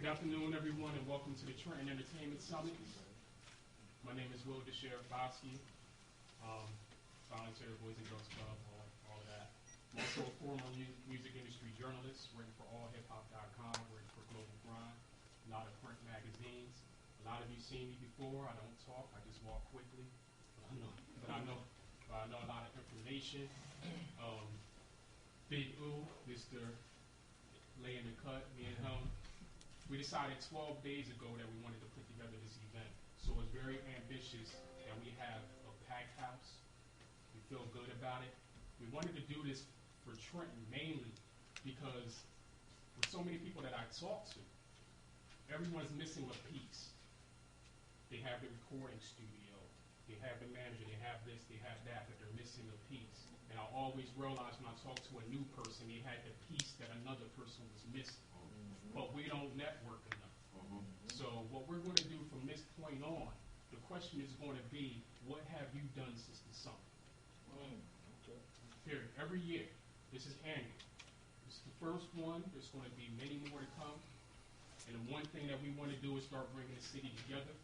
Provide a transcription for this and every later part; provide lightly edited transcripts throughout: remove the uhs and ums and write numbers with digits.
Good afternoon, everyone, and welcome to the Trenton Entertainment Summit. My name is Will Desher-Bosky, volunteer Boys and Girls Club, all of that. I'm also a former music industry journalist, written for allhiphop.com, written for Global Grind, a lot of print magazines. A lot of you seen me before. I don't talk, I just walk quickly. But I know a lot of information. Big Ooh, Mr. Lay in the Cut, me and him. We decided 12 days ago that we wanted to put together this event. So it's very ambitious that we have a packed house. We feel good about it. We wanted to do this for Trenton mainly because with so many people that I talk to, everyone's missing a piece. They have the recording studio, they have the manager, they have this, they have that, but they're missing a piece. And I always realize when I talk to a new person, they had the piece that another person was missing. But we don't network enough. So what we're going to do from this point on, the question is going to be, what have you done since the summer? Period. Every year. This is annual. This is the first one. There's going to be many more to come. And the one thing that we want to do is start bringing the city together,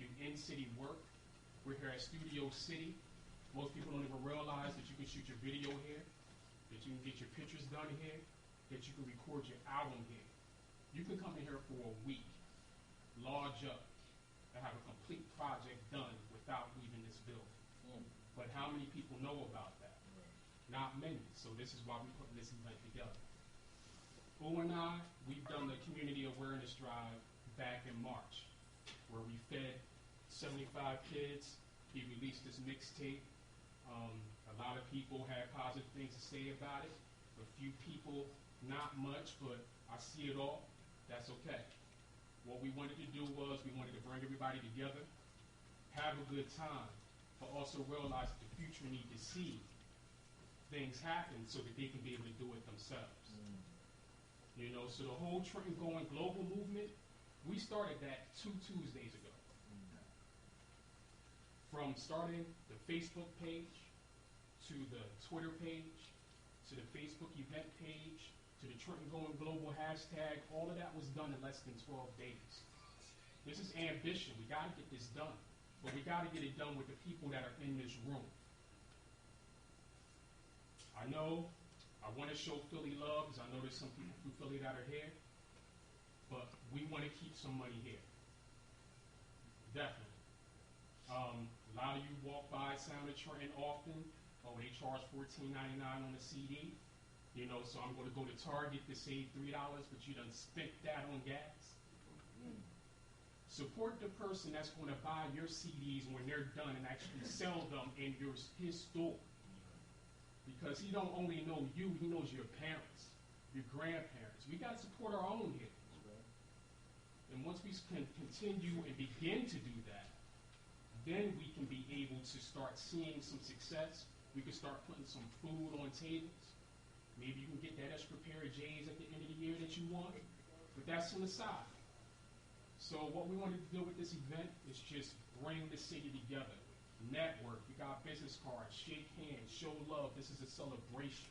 do in-city work. We're here at Studio City. Most people don't even realize that you can shoot your video here, that you can get your pictures done here, that you can record your album here. You can come in here for a week, lodge up, and have a complete project done without leaving this building. But how many people know about that? Not many. So this is why we're putting this event together. Ooh and I, we've done the community awareness drive back in March, where we fed 75 kids. He released this mixtape. A lot of people had positive things to say about it. A few people, not much, but I see it all. That's okay. What we wanted to do was we wanted to bring everybody together, have a good time, but also realize that the future need to see things happen so that they can be able to do it themselves. You know, so the whole Trenton Going Global movement, we started that 2 Tuesdays ago. From starting the Facebook page, to the Twitter page, to the Facebook event page, to the Trenton Going Global hashtag, all of that was done in less than 12 days. This is ambition. We got to get this done. But we got to get it done with the people that are in this room. I know I want to show Philly love, because I know there's some people from Philly that are here. But we want to keep some money here. Definitely. A lot of you walk by Sound of Trenton often. Oh, they charge $14.99 on the CD. You know, so I'm going to go to Target to save $3, but you done spent that on gas. Support the person that's going to buy your CDs when they're done and actually sell them in his store. Because he don't only know you, he knows your parents, your grandparents. We got to support our own here. And once we can continue and begin to do that, then we can be able to start seeing some success. We can start putting some food on tables. Maybe you can get that extra pair of J's at the end of the year that you want, but that's on the side. So what we wanted to do with this event is just bring the city together, network. We got business cards, shake hands, show love. This is a celebration.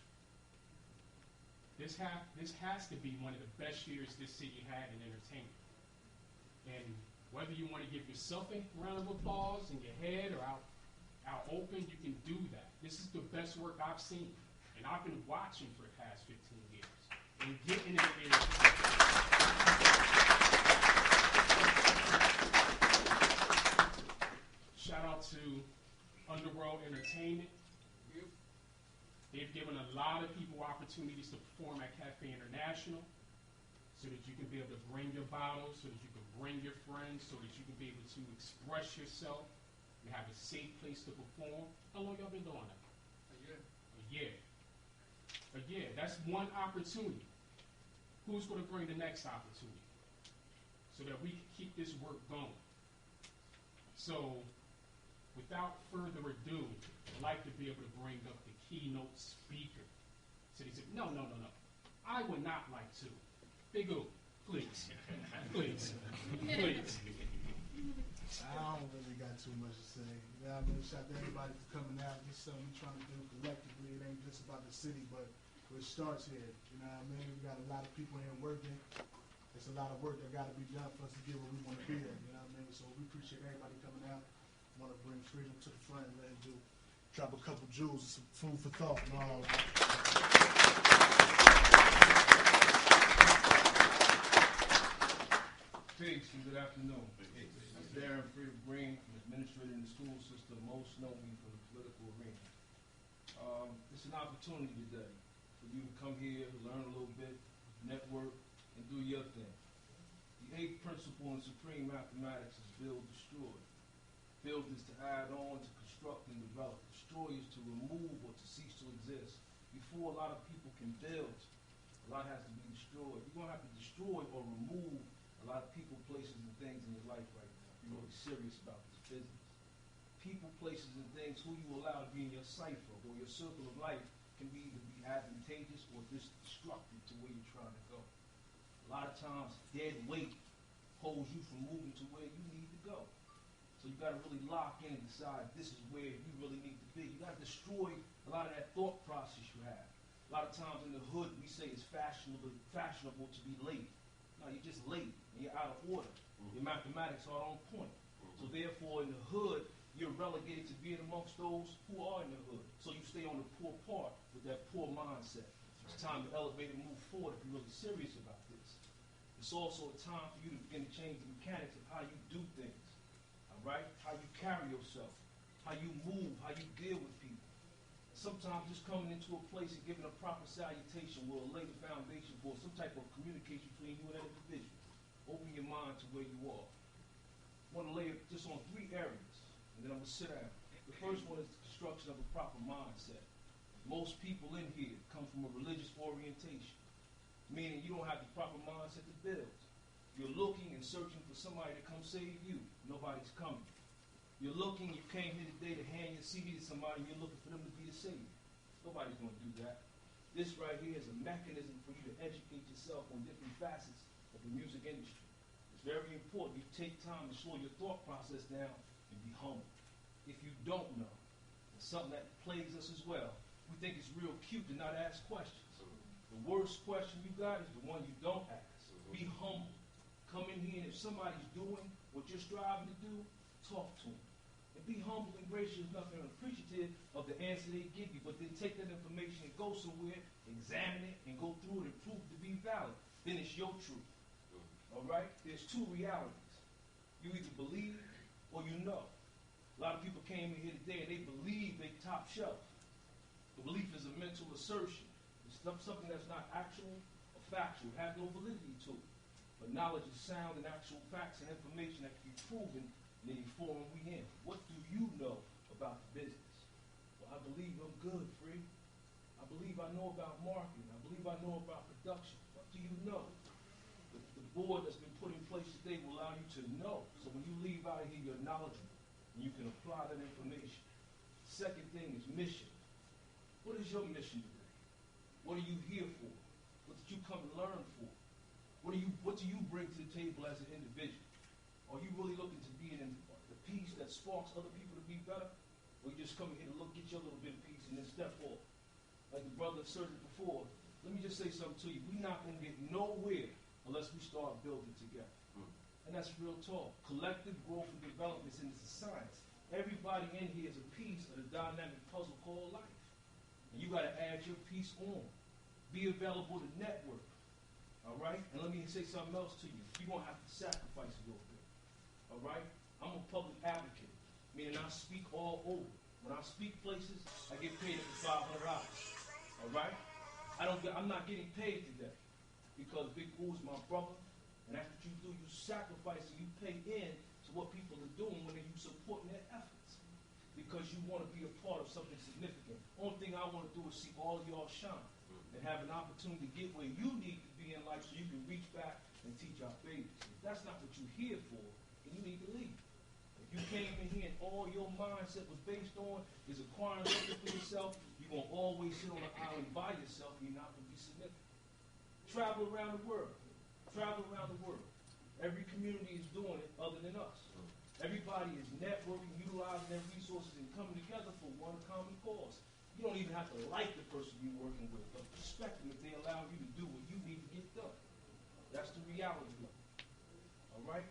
This has to be one of the best years this city had in entertainment. And whether you want to give yourself a round of applause in your head or out open, you can do that. This is the best work I've seen. And I've been watching for the past 15 years and getting in the air. Shout out to Underworld Entertainment. They've given a lot of people opportunities to perform at Cafe International so that you can be able to bring your bottles, so that you can bring your friends, so that you can be able to express yourself and have a safe place to perform. How long y'all been doing that? A year. A year. That's one opportunity. Who's going to bring the next opportunity? So that we can keep this work going. So, without further ado, I'd like to be able to bring up the keynote speaker. So he said, no. I would not like to. Big O, please. Please. I don't really got too much to say. Yeah, I mean, shout out to everybody for coming out. This is something we're trying to do collectively. It ain't just about the city, but it starts here. You know what I mean? We got a lot of people here working. It's a a lot of work that got to be done for us to get where we want to be at. You know what I mean? So we appreciate everybody coming out. Want to bring freedom to the front and let him drop a couple jewels, some food for thought and all. Peace and good afternoon. I'm Darren, Green, administrator in the school system. Most know me from the political arena. It's an opportunity today for you to come here, learn a little bit, network, and do your thing. The eighth principle in supreme mathematics is build, destroy. Build is to add on, to construct and develop. Destroy is to remove or to cease to exist. Before a lot of people can build, a lot has to be destroyed. You're going to have to destroy or remove a lot of people, places, and things in your life right now. If you're really serious about this business. People, places, and things, who you allow to be in your cipher or your circle of life can be either be advantageous or destructive to where you're trying to go. A lot of times, dead weight holds you from moving to where you need to go. So you got to really lock in and decide this is where you really need to be. You got to destroy a lot of that thought process you have. A lot of times in the hood, we say it's fashionable to be late. No, you're just late and you're out of order. Your mathematics are on point. So therefore, in the hood, you're relegated to being amongst those who are in the hood. So you stay on the poor part with that poor mindset. It's time to elevate and move forward if you're really serious about this. It's also a time for you to begin to change the mechanics of how you do things. Right? How you carry yourself, how you move, how you deal with people. Sometimes just coming into a place and giving a proper salutation will lay the foundation for some type of communication between you and that individual. Open your mind to where you are. I want to lay it just on 3 areas, and then I'm going to sit down. The first one is the construction of a proper mindset. Most people in here come from a religious orientation, meaning you don't have the proper mindset to build. You're looking and searching for somebody to come save you. Nobody's coming. You're looking, you came here today to hand your CD to somebody, and you're looking for them to be the savior. Nobody's going to do that. This right here is a mechanism for you to educate yourself on different facets of the music industry. It's very important you take time to slow your thought process down and be humble. If you don't know, it's something that plagues us as well. We think it's real cute to not ask questions. The worst question you got is the one you don't ask. Be humble. Come in here, and if somebody's doing what you're striving to do, talk to them. And be humble and gracious enough and appreciative of the answer they give you, but then take that information and go somewhere, examine it, and go through it and prove it to be valid. Then it's your truth. All right? There's 2 realities. You either believe or you know. A lot of people came in here today and they believe they top shelf. The belief is a mental assertion. It's something that's not actual or factual, has no validity to it. But knowledge is sound and actual facts and information that can be proven in any forum we in. What do you know about the business? Well, I believe I'm good, Free. I believe I know about marketing. I believe I know about production. What do you know? The board that's been put in place today will allow you to know. So when you leave out of here, you're knowledgeable and you can apply that information. Second thing is mission. What is your mission today? What are you here for? What did you come to learn for? What do you bring to the table as an individual? Are you really looking to be in the peace that sparks other people to be better? Or you just come here to get your little bit of peace and then step off? Like the brother asserted before, let me just say something to you. We're not going to get nowhere unless we start building together. And that's real talk. Collective growth and development is a science. Everybody in here is a piece of the dynamic puzzle called life. And you got to add your piece on. Be available to network. All right? And let me say something else to you. You're going to have to sacrifice a little bit. All right? I'm a public advocate, meaning I speak all over. When I speak places, I get paid up to $500. All right? I'm not getting paid today because Big Oo's my brother, and that's what you do. You sacrifice and you pay in to what people are doing when you supporting their efforts because you want to be a part of something significant. Only thing I want to do is see all of y'all shine and have an opportunity to get where you need to be in life so you can reach back and teach our babies. If that's not what you're here for, then you need to leave. If you came in here and all your mindset was based on is acquiring something for yourself, you're going to always sit on an island by yourself and you're not going to be significant. Travel around the world. Travel around the world. Every community is doing it other than us. Everybody is networking, utilizing their resources, and coming together for one common cause. You don't even have to like the person you're working with, but respect them if they allow you to do what you need to get done. That's the reality of right?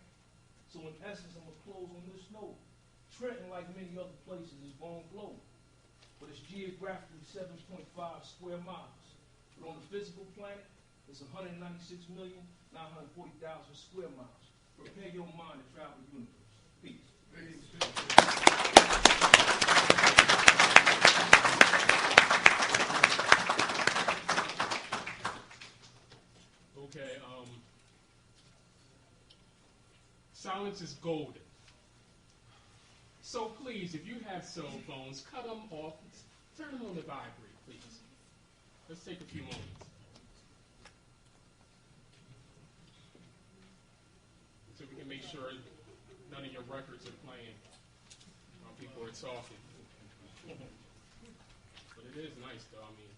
So in essence, I'm gonna close on this note. Trenton, like many other places, is born global, but it's geographically 7.5 square miles. But on the physical planet, it's 196,940,000 square miles. Prepare your mind to travel the universe. Peace. Okay, silence is golden. So please, if you have cell phones, cut them off. Turn them on to vibrate, please. Let's take a few moments. So we can make sure none of your records are playing while people are talking. But it is nice, though. I mean,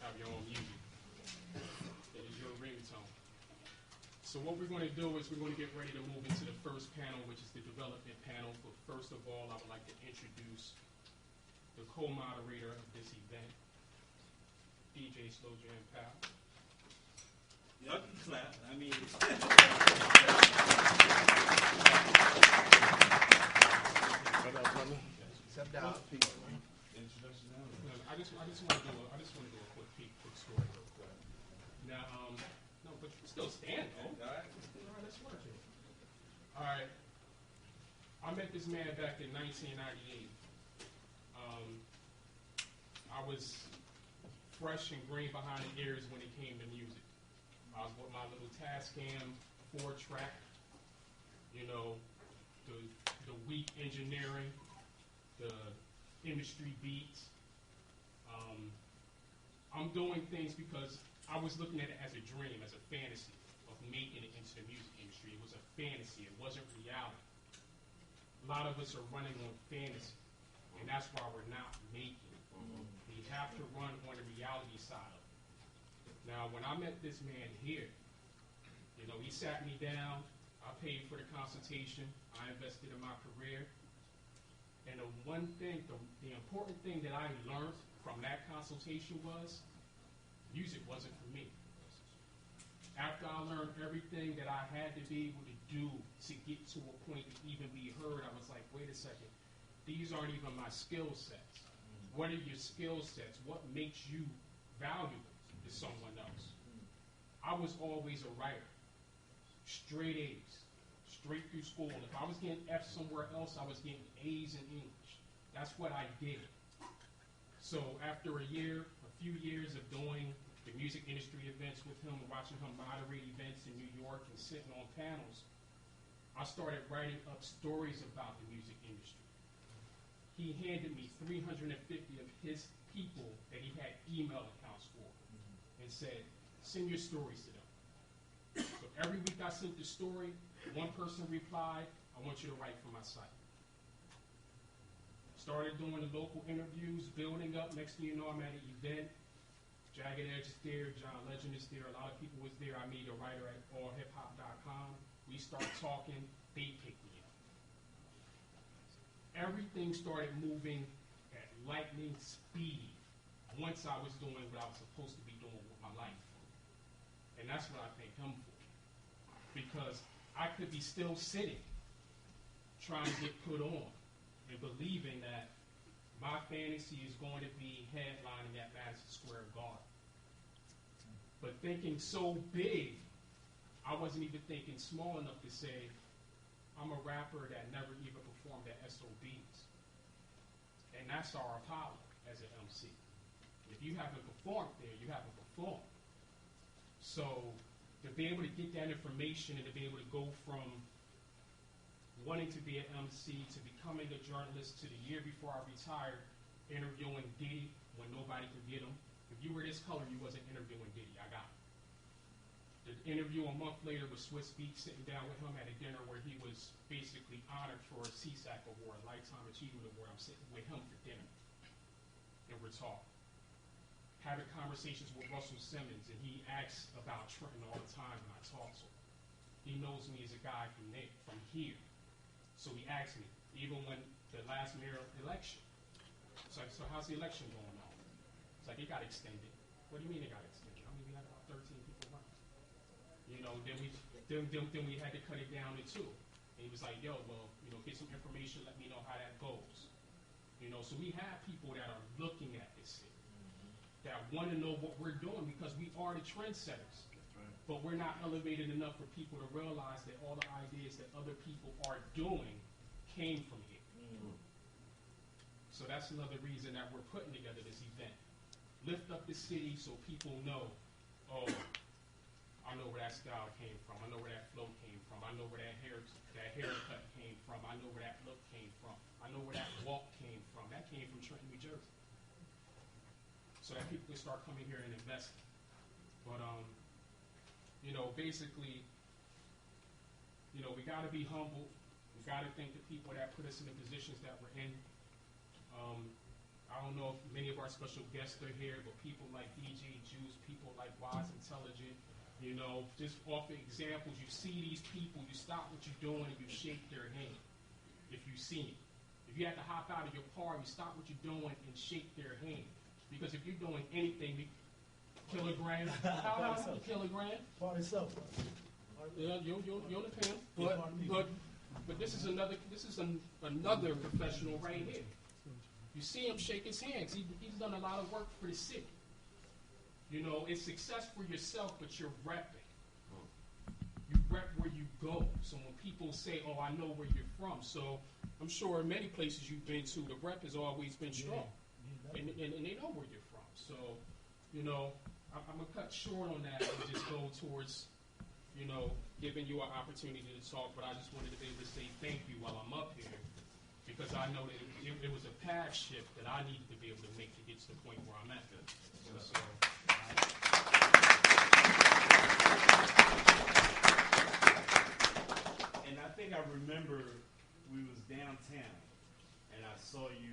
have your own music. It is your ringtone. So what we're going to do is we're going to get ready to move into the first panel, which is the development panel. But first of all, I would like to introduce the co-moderator of this event, DJ SlowJam pal. Y'all can clap. I mean, Step down. introduction now. I just want to do a quick story real quick. Now, no, but you can still stand though. All right. All right, let's work it. All right. I met this man back in 1998. I was fresh and green behind the ears when it came to music. I was with my little Tascam 4-track, you know, the weak engineering, the industry beats. I'm doing things because I was looking at it as a dream, as a fantasy of making it into the music industry. It was a fantasy. It wasn't reality. A lot of us are running on fantasy, and that's why we're not making it. We have to run on the reality side of it. Now, when I met this man here, you know, he sat me down. I paid for the consultation. I invested in my career. And the one thing, the important thing that I learned from that consultation was music wasn't for me. After I learned everything that I had to be able to do to get to a point to even be heard, I was like, wait a second, these aren't even my skill sets. What are your skill sets? What makes you valuable to someone else? I was always a writer, straight A's, straight through school. If I was getting F's somewhere else, I was getting A's in English. That's what I did. So after a few years of doing the music industry events with him and watching him moderate events in New York and sitting on panels, I started writing up stories about the music industry. He handed me 350 of his people that he had email accounts for and said, send your stories to them. So every week I sent the story, one person replied, I want you to write for my site. Started doing the local interviews, building up. Next thing you know, I'm at an event. Jagged Edge is there, John Legend is there, a lot of people was there. I meet a writer at allhiphop.com. We start talking, they pick me up. Everything started moving at lightning speed once I was doing what I was supposed to be doing with my life. And that's what I thank him for. Because I could be still sitting, trying to get put on, and believing that my fantasy is going to be headlining at Madison Square Garden. But thinking so big, I wasn't even thinking small enough to say, I'm a rapper that never even performed at SOBs. And that's our Apollo as an MC. If you haven't performed there, you haven't performed. So to be able to get that information and to be able to go from wanting to be an MC to becoming a journalist to the year before I retired, interviewing Diddy when nobody could get him. If you were this color, you wasn't interviewing Diddy. I got him. The interview a month later with Swiss Beats, sitting down with him at a dinner where he was basically honored for a CSAC award, Lifetime Achievement Award. I'm sitting with him for dinner, and we're talking. Having conversations with Russell Simmons, and he asks about Trenton all the time when I talk to him. He knows me as a guy from here. So he asked me, even when the last mayor election, it's like, so how's the election going on? It's like, it got extended. What do you mean it got extended? I mean, we had about 13 people running. You Then we had to cut it down to 2. And he was like, yo, well, get some information, let me know how that goes. So we have people that are looking at this city, that want to know what we're doing because we are the trendsetters. But we're not elevated enough for people to realize that all the ideas that other people are doing came from here. So that's another reason that we're putting together this event. Lift up the city so people know, oh, I know where that style came from. I know where that flow came from. I know where that haircut came from. I know where that look came from. I know where that walk came from. That came from Trenton, New Jersey. So that people can start coming here and investing. But basically, we got to be humble. We got to thank the people that put us in the positions that we're in. I don't know if many of our special guests are here, but people like DJ Juice, people like Wise Intelligent, just off the examples, you see these people, you stop what you're doing and you shake their hand if you see it. If you have to hop out of your car, you stop what you're doing and shake their hand. Because if you're doing anything, kilogram, kilogram. Part itself. Yeah, you're the pimp. But this is another professional right here. You see him shake his hands. He's done a lot of work for the city. It's success for yourself, but you're repping. You rep where you go. So when people say, oh, I know where you're from. So I'm sure in many places you've been to, the rep has always been strong. And they know where you're from. So, I'm going to cut short on that and just go towards, giving you an opportunity to talk. But I just wanted to be able to say thank you while I'm up here. Because I know that it was a path shift that I needed to be able to make to get to the point where I'm at. And I think I remember we was downtown, and I saw you,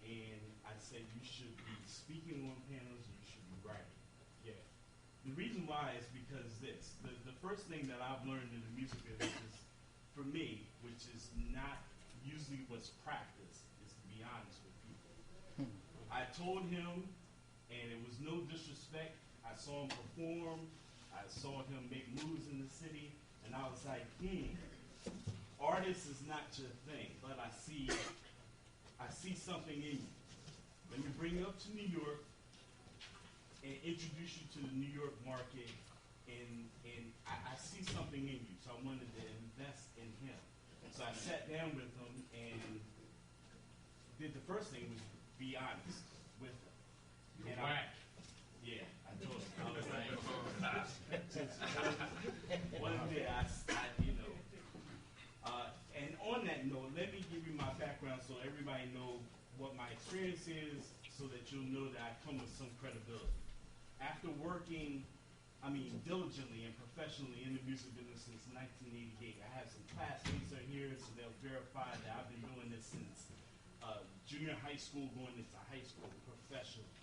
and I said you should be speaking on panels, and you should be writing. Yeah. The reason why is because the first thing that I've learned in the music business is, for me, which is not usually what's practiced, is to be honest with people. I told him, and it was no disrespect, I saw him perform, I saw him make moves in the city, and I was like, artist is not your thing, but I see something in you. Let me bring you up to New York and introduce you to the New York market, and I see something in you, so I wanted to invest in him. So I sat down with him and did the first thing was be honest with him. You're and whack. Yeah, I told him. I was like, one day and on that note, let me give you my background so everybody know what my experience is, so that you'll know that I come with some credibility. After working, diligently and professionally in the music business since 1988, I have some classmates that are here, so they'll verify that I've been doing this since junior high school, going into high school professionally.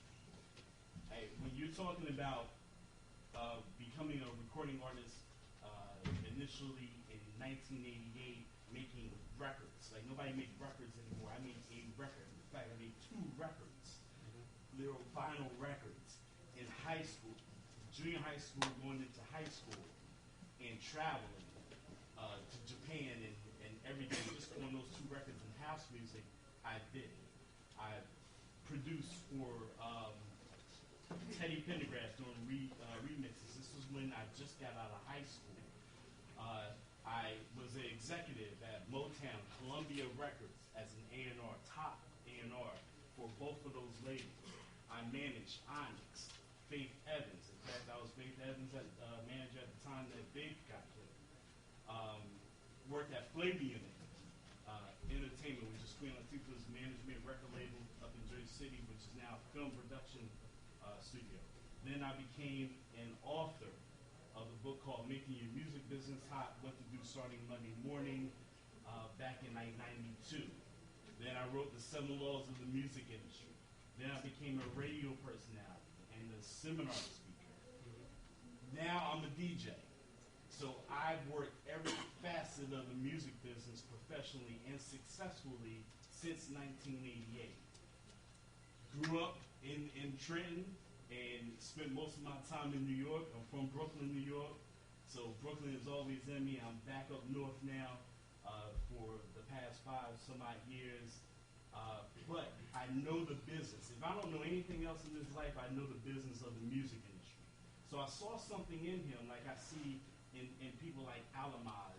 Hey, when you're talking about becoming a recording artist initially in 1988, making records, like nobody makes records anymore. I made a record. In fact, I made 2 records, little vinyl records in high school, junior high school, going into high school, and traveling to Japan and everything. Just on those 2 records in house music, I did. I produced for Teddy Pendergrass doing remixes. This was when I just got out of high school. I was an executive at Motown, Columbia Records as an A&R, top A&R for both of those labels. I managed Onyx, Faith Evans. In fact, I was Faith Evans' manager at the time that Big got killed. Worked at Flavor Unit Entertainment, which is Queen Latifah's management record label up in Jersey City, which is now a film production studio. Then I became an author of the book called Making Your Music Business Hot, What to Do Starting Monday Morning, back in 1992. Then I wrote The 7 Laws of the Music Industry. Then I became a radio personality and a seminar speaker. Now I'm a DJ. So I've worked every facet of the music business professionally and successfully since 1988. Grew up in Trenton, and spent most of my time in New York. I'm from Brooklyn, New York, so Brooklyn is always in me. I'm back up north now for the past 5 some odd years, but I know the business. If I don't know anything else in this life, I know the business of the music industry. So I saw something in him, like I see in people like Alamaj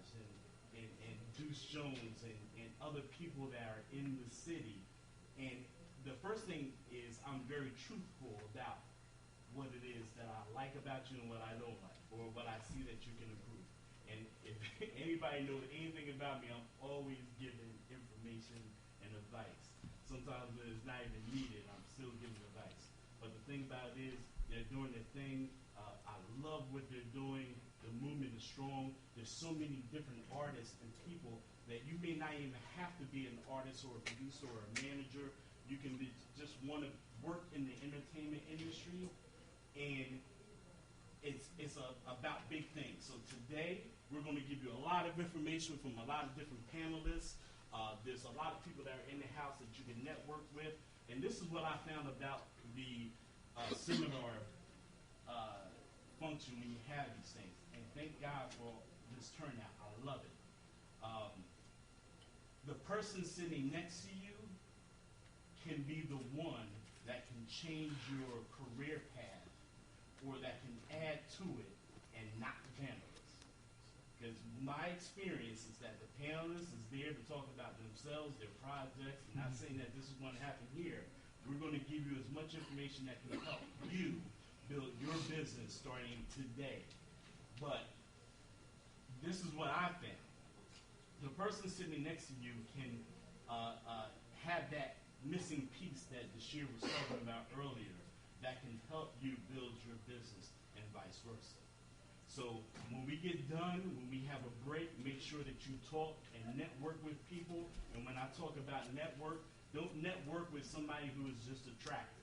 and Deuce Jones and other people that are in the city. And the first thing is I'm very truthful about what it is that I like about you and what I don't like, or what I see that you can improve. And if anybody knows anything about me, I'm always giving information and advice. Sometimes when it's not even needed, I'm still giving advice. But the thing about it is they're doing their thing. I love what they're doing. The movement is strong. There's so many different artists and people that you may not even have to be an artist or a producer or a manager. You can just want to work in the entertainment industry, and it's about big things. So today, we're going to give you a lot of information from a lot of different panelists. There's a lot of people that are in the house that you can network with. And this is what I found about the seminar function when you have these things. And thank God for this turnout. I love it. The person sitting next to you can be the one that can change your career path, or that can add to it, and not the panelists. Because my experience is that the panelists is there to talk about themselves, their projects. I'm not saying that this is going to happen here. We're going to give you as much information that can help you build your business starting today. But this is what I found. The person sitting next to you can have that missing piece that Dashir was talking about earlier that can help you build your business, and vice versa. So when we get done, when we have a break, make sure that you talk and network with people. And when I talk about network, don't network with somebody who is just attractive.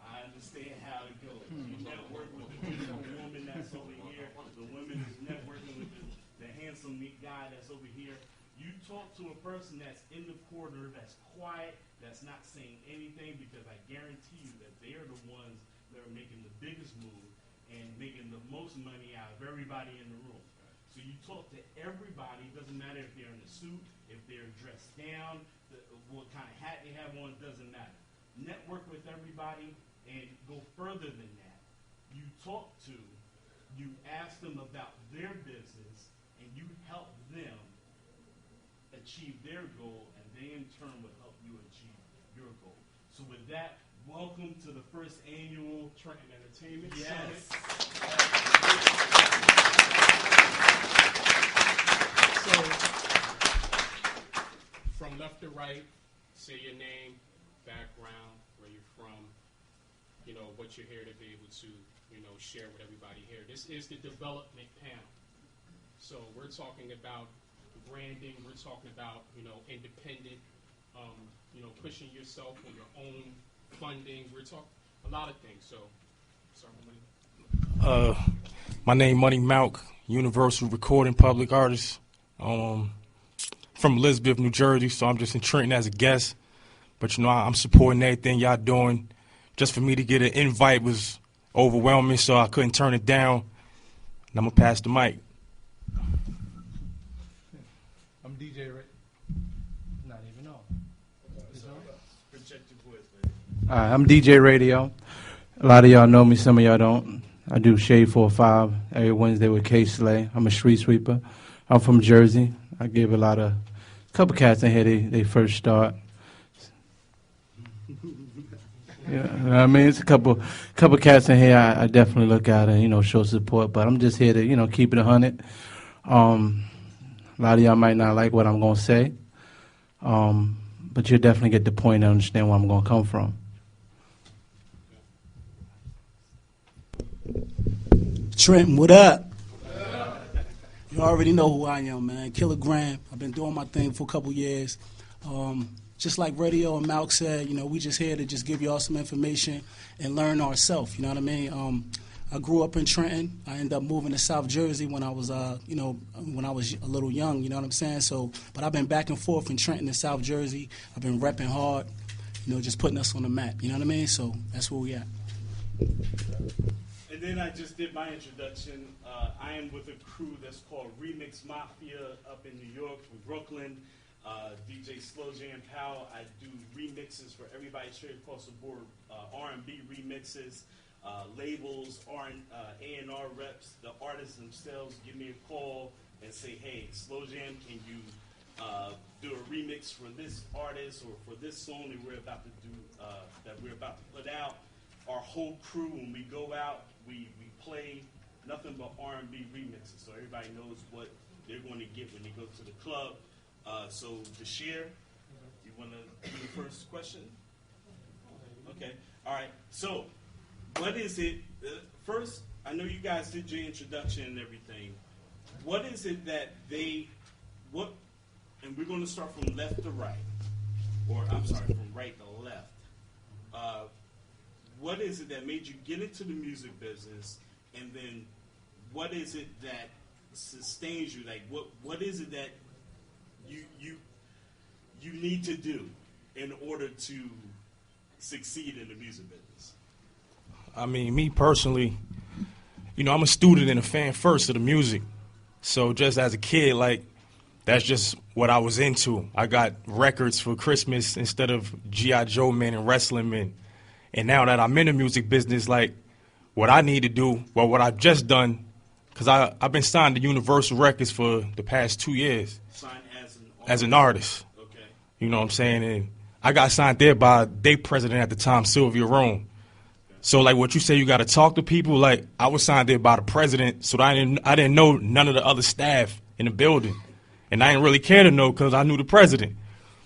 I understand how it goes. You network with the beautiful woman that's over here. The woman is networking with the handsome guy that's over here. You talk to a person that's in the corner, that's quiet, that's not saying anything, because I guarantee you that they are the ones that are making the biggest move and making the most money out of everybody in the room. So you talk to everybody. It doesn't matter if they're in a suit, if they're dressed down, what kind of hat they have on, it doesn't matter. Network with everybody and go further than that. You talk to, you ask them about their business, and you help them achieve their goal, and they in turn will help you achieve your goal. So with that, welcome to the first annual Trenton Entertainment Summit. So, from left to right, say your name, background, where you're from, what you're here to be able to, share with everybody here. This is the development panel. So we're talking about branding, we're talking about, independent, pushing yourself on your own funding. We're talking a lot of things. So, sorry, my name Money Malc, Universal Recording Public Artist, from Elizabeth, New Jersey. So I'm just in Trenton as a guest, but I'm supporting everything y'all doing. Just for me to get an invite was overwhelming, so I couldn't turn it down. And I'm gonna pass the mic. I'm DJ Ray. Not even on. Project your voice, baby. I'm DJ Radio. A lot of y'all know me, some of y'all don't. I do Shade 4-5 every Wednesday with K Slay. I'm a street sweeper. I'm from Jersey. I give a couple cats in here, they first start. Yeah, you know what I mean? It's a couple cats in here I definitely look at and, show support. But I'm just here to, keep it 100. A lot of y'all might not like what I'm going to say. But you'll definitely get the point and understand where I'm going to come from. Trenton, what up? You already know who I am, man. Kilogram. I've been doing my thing for a couple years. Just like Radio and Malc said, we just here to just give y'all some information and learn ourselves. You know what I mean? I grew up in Trenton. I ended up moving to South Jersey when I was, when I was a little young. You know what I'm saying? So, but I've been back and forth in Trenton and South Jersey. I've been repping hard, just putting us on the map. You know what I mean? So that's where we at. And then I just did my introduction. I am with a crew that's called Remix Mafia up in New York, from Brooklyn. DJ SlowJam Powell. I do remixes for everybody straight across the board. R&B remixes, labels, A&R reps. The artists themselves give me a call and say, hey, SlowJam, can you do a remix for this artist or for this song that we're about to do, that we're about to put out? Our whole crew, when we go out, we play nothing but R&B remixes, so everybody knows what they're going to get when they go to the club. So, Bashir, you want to do the first question? Okay. All right. So, what is it? First, I know you guys did your introduction and everything. What is it that and we're going to start from left to right, or I'm sorry, from right to left. What is it that made you get into the music business, and then what is it that sustains you? Like, what is it that you need to do in order to succeed in the music business? I mean, me personally, I'm a student and a fan first of the music. So just as a kid, like, that's just what I was into. I got records for Christmas instead of G.I. Joe men and wrestling men. And now that I'm in the music business, like, what I need to do, well, what I've just done, because I've been signed to Universal Records for the past 2 years. Signed as an artist. Okay. You know what I'm saying? And I got signed there by their president at the time, Sylvia Rome. Okay. So, like, what you say, you got to talk to people. Like, I was signed there by the president, so I didn't know none of the other staff in the building. And I didn't really care to know because I knew the president.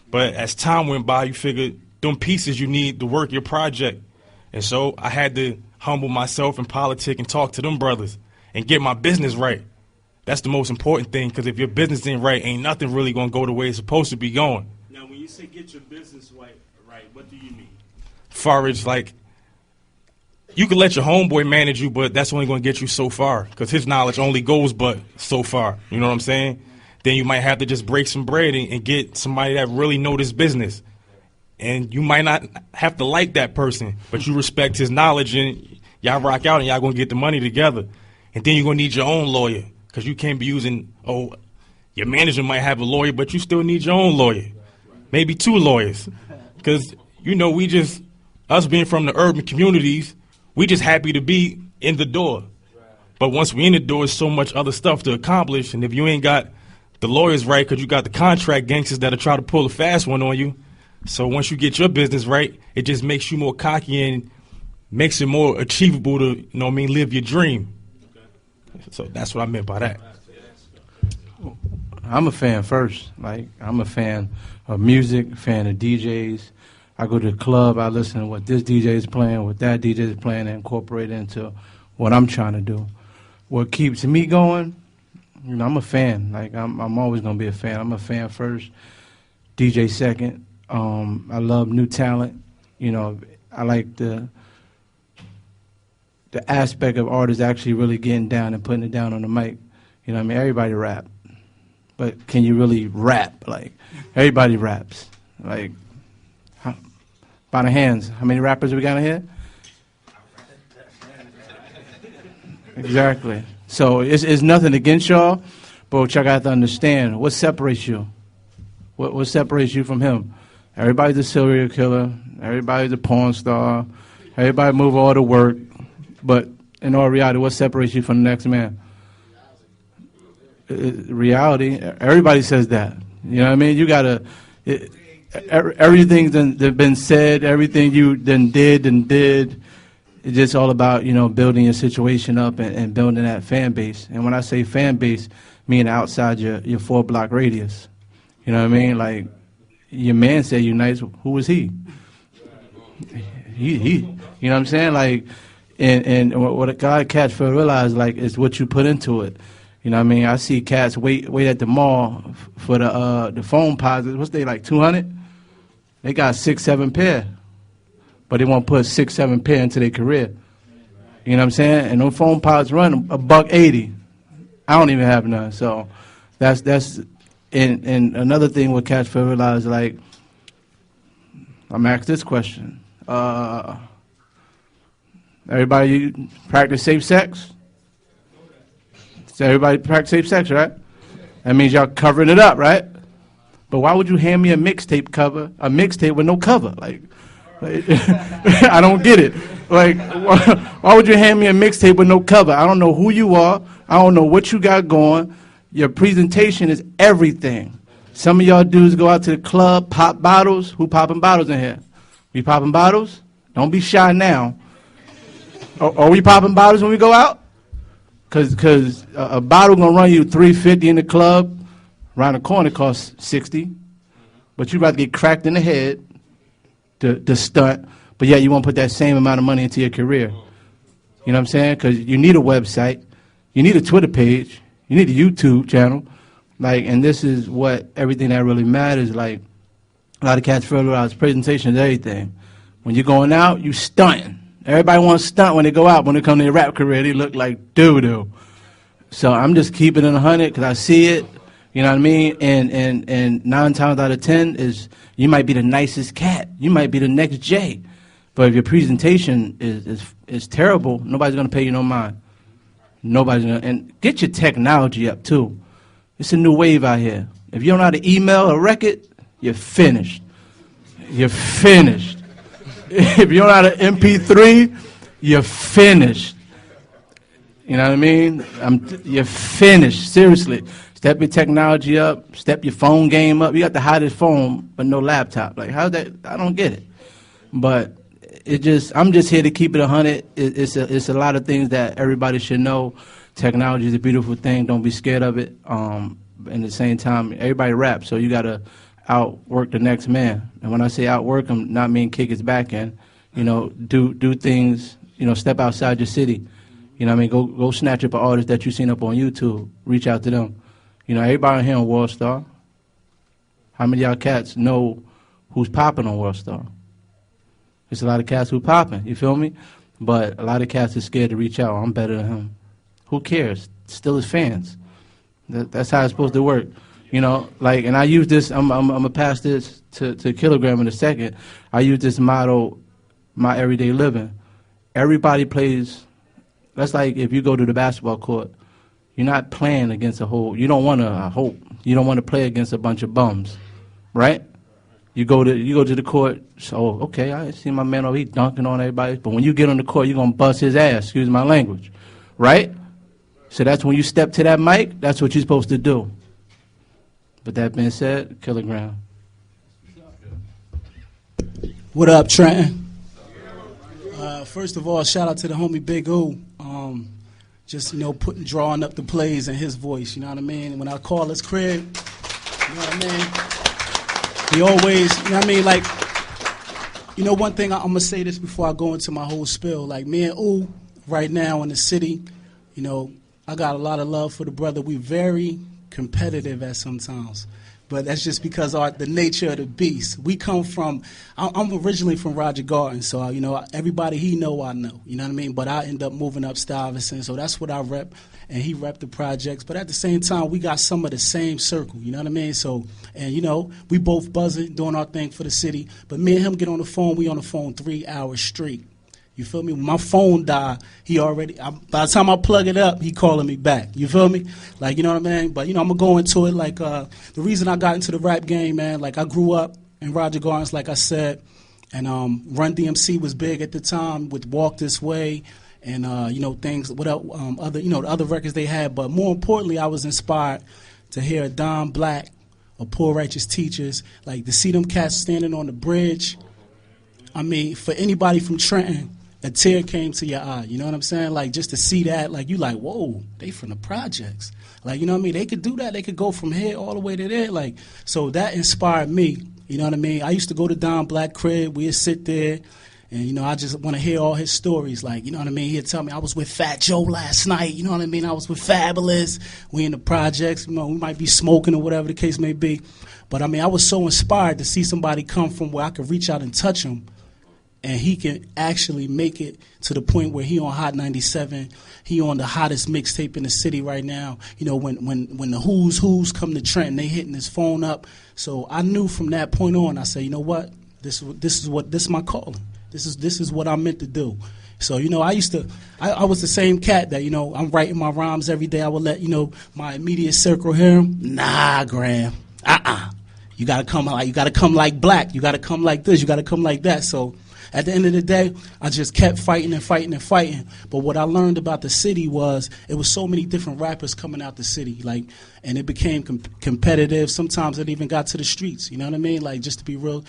But as time went by, you figured them pieces you need to work your project. And so I had to humble myself and politic and talk to them brothers and get my business right. That's the most important thing, because if your business ain't right, ain't nothing really going to go the way it's supposed to be going. Now, when you say get your business right, what do you mean? Far as, like, you can let your homeboy manage you, but that's only going to get you so far, because his knowledge only goes but so far. You know what I'm saying? Then you might have to just break some bread and get somebody that really know this business. And you might not have to like that person, but you respect his knowledge, and y'all rock out and y'all going to get the money together. And then you're going to need your own lawyer, because you can't be using, your manager might have a lawyer, but you still need your own lawyer. Maybe 2 lawyers. Because, us being from the urban communities, we just happy to be in the door. But once we in the door, there's so much other stuff to accomplish. And if you ain't got the lawyers right, because you got the contract gangsters that'll try to pull a fast one on you. So once you get your business right, it just makes you more cocky and makes it more achievable to, live your dream. So that's what I meant by that. I'm a fan first. Like, I'm a fan of music, fan of DJs. I go to the club, I listen to what this DJ is playing, what that DJ is playing, and incorporate it into what I'm trying to do. What keeps me going, I'm a fan. Like, I'm always going to be a fan. I'm a fan first, DJ second. I love new talent. I like the aspect of artists actually really getting down and putting it down on the mic. Everybody rap. But can you really rap? Like, everybody raps. Like, by the hands, how many rappers we got in here? Exactly. So it's nothing against y'all, but what y'all got to understand, what separates you? What separates you from him? Everybody's a serial killer. Everybody's a porn star. Everybody move all to work. But in all reality, what separates you from the next man? Reality. Everybody says that. You know what I mean? You got to... Everything's been said. Everything you then did. It's just all about, building your situation up and building that fan base. And when I say fan base, meaning outside your 4-block radius. You know what I mean? Like, your man said you nice. Who was he? He. You know what I'm saying? Like, and what a guy cats fail to realize, like, is what you put into it. You know what I mean? I see cats wait at the mall for the phone posits. What's they, like, 200? They got 6-7 pair. But they won't put 6-7 pair into their career. You know what I'm saying? And those phone pods run $180. I don't even have none. So that's and another thing with cats fail to realize, like, I'm asked this question. Everybody practice safe sex? So everybody practice safe sex, right? That means y'all covering it up, right? But why would you hand me a mixtape with no cover? Like I don't get it. Like, why would you hand me a mixtape with no cover? I don't know who you are. I don't know what you got going. Your presentation is everything. Some of y'all dudes go out to the club, pop bottles. Who popping bottles in here? We popping bottles? Don't be shy now. Are we popping bottles when we go out? Cause a bottle gonna run you $3.50 in the club. Around the corner costs $60. But you rather get cracked in the head to stunt, but yet you won't put that same amount of money into your career. You know what I'm saying? Because you need a website, you need a Twitter page, you need a YouTube channel, like, and this is what everything that really matters. Like, a lot of cats feel out presentation is everything. When you're going out, you stunting. Everybody wants to stunt when they go out. When they come to their rap career, they look like doo-doo. So I'm just keeping it 100 because I see it. You know what I mean? And 9 times out of 10 is you might be the nicest cat. You might be the next Jay. But if your presentation is terrible, nobody's going to pay you no mind. Nobody's going to. And get your technology up, too. It's a new wave out here. If you don't know how to email a record, you're finished. You're finished. If you don't know how to MP3, you're finished. You know what I mean? You're finished, seriously. Step your technology up, step your phone game up. You got the hottest phone, but no laptop. Like, how's that? I don't get it. But I'm just here to keep it 100. It's a lot of things that everybody should know. Technology is a beautiful thing. Don't be scared of it. At the same time, everybody raps, so you got to outwork the next man. And when I say outwork him, not mean kick his back in. You know, do things, you know, step outside your city. You know what I mean? Go snatch up an artist that you've seen up on YouTube. Reach out to them. You know, everybody here on World Star. How many of y'all cats know who's popping on World Star? There's a lot of cats who popping, you feel me? But a lot of cats are scared to reach out. I'm better than him. Who cares? Still his fans. That's how it's supposed to work. You know, like, and I use this, I'm going to pass this to Kilogram in a second. I use this motto, my everyday living. Everybody plays, that's like if you go to the basketball court, you're not playing against you don't want to play against a bunch of bums, right? You go to the court, so, okay, I see my man over here dunking on everybody, but when you get on the court, you're going to bust his ass, excuse my language, right? So that's when you step to that mic, that's what you're supposed to do. But that being said, Kilogram. What up, Trenton? First of all, shout out to the homie Big O. Just, you know, drawing up the plays in his voice, you know what I mean? When I call his crib, you know what I mean? He always, you know what I mean? Like, you know, one thing, I'm going to say this before I go into my whole spill. Like, me and Oo, right now in the city, you know, I got a lot of love for the brother. We very competitive at sometimes. But that's just because of the nature of the beast. We come from, I'm originally from Roger Garden, so, you know, everybody he know, I know, you know what I mean? But I end up moving up Stuyvesant, so that's what I rep, and he rep the projects. But at the same time, we got some of the same circle, you know what I mean? So, and, you know, we both buzzing, doing our thing for the city. But me and him get on the phone, we on the phone 3 hours straight. You feel me? When my phone died, by the time I plug it up, he calling me back. You feel me? Like, you know what I mean? But, you know, I'm going to go into it. Like, the reason I got into the rap game, man, like, I grew up in Roger Gardens, like I said, and Run DMC was big at the time with Walk This Way and, you know, things, other, you know, the other records they had. But more importantly, I was inspired to hear Don Black or Poor Righteous Teachers, like, to see them cats standing on the bridge. I mean, for anybody from Trenton, a tear came to your eye, you know what I'm saying? Like, just to see that, like, you like, whoa, they from the projects. Like, you know what I mean? They could do that. They could go from here all the way to there. Like, so that inspired me, you know what I mean? I used to go to Don Black crib. We'd sit there, and, you know, I just want to hear all his stories. Like, you know what I mean? He'd tell me, I was with Fat Joe last night, you know what I mean? I was with Fabulous. We in the projects, you know, we might be smoking or whatever the case may be. But, I mean, I was so inspired to see somebody come from where I could reach out and touch him. And he can actually make it to the point where he on Hot 97. He on the hottest mixtape in the city right now. You know, when the who's come to Trenton, they hitting his phone up. So I knew from that point on, I said, you know what? This is my calling. This is what I'm meant to do. So, I was the same cat that, I'm writing my rhymes every day. I would let, my immediate circle hear them. Nah, Graham. You gotta come like black. You gotta come like this. You gotta come like that. So at the end of the day, I just kept fighting and fighting and fighting. But what I learned about the city was it was so many different rappers coming out the city, and it became competitive. Sometimes it even got to the streets. You know what I mean? Like, just to be real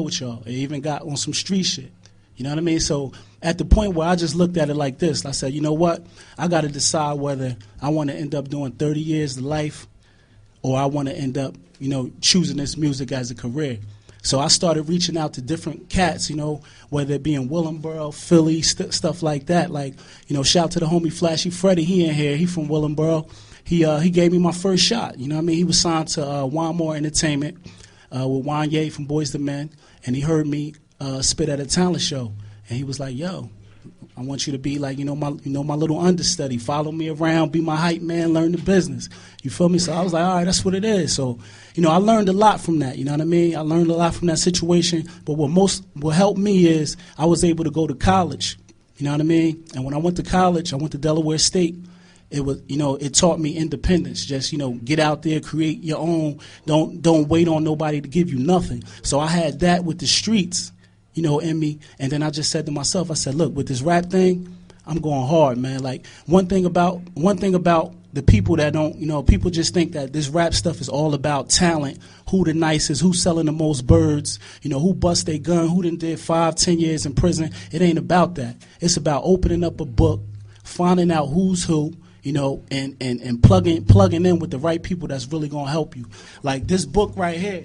with y'all, it even got on some street shit. You know what I mean? So at the point where I just looked at it like this, I said, you know what? I got to decide whether I want to end up doing 30 years of life or I want to end up, choosing this music as a career. So I started reaching out to different cats, whether it be in Willingboro, Philly, stuff like that. Like, shout out to the homie Flashy Freddie. He in here. He from Willingboro. He gave me my first shot. You know what I mean? He was signed to Juan Moore Entertainment with Juan Ye from Boys II Men, and he heard me spit at a talent show, and he was like, "Yo, I want you to be like, my little understudy. Follow me around, be my hype man, learn the business." You feel me? So I was like, all right, that's what it is. So, I learned a lot from that. You know what I mean? I learned a lot from that situation. But what helped me is I was able to go to college. You know what I mean? And when I went to college, I went to Delaware State. It was, it taught me independence. Just, get out there, create your own. Don't wait on nobody to give you nothing. So I had that with the streets, in me. And then I just said to myself, I said, look, with this rap thing, I'm going hard, man. Like, one thing about the people that don't, people just think that this rap stuff is all about talent, who the nicest, who's selling the most birds, who bust their gun, who done did 5-10 years in prison. It ain't about that. It's about opening up a book, finding out who's who, and plugging in with the right people that's really going to help you. Like this book right here,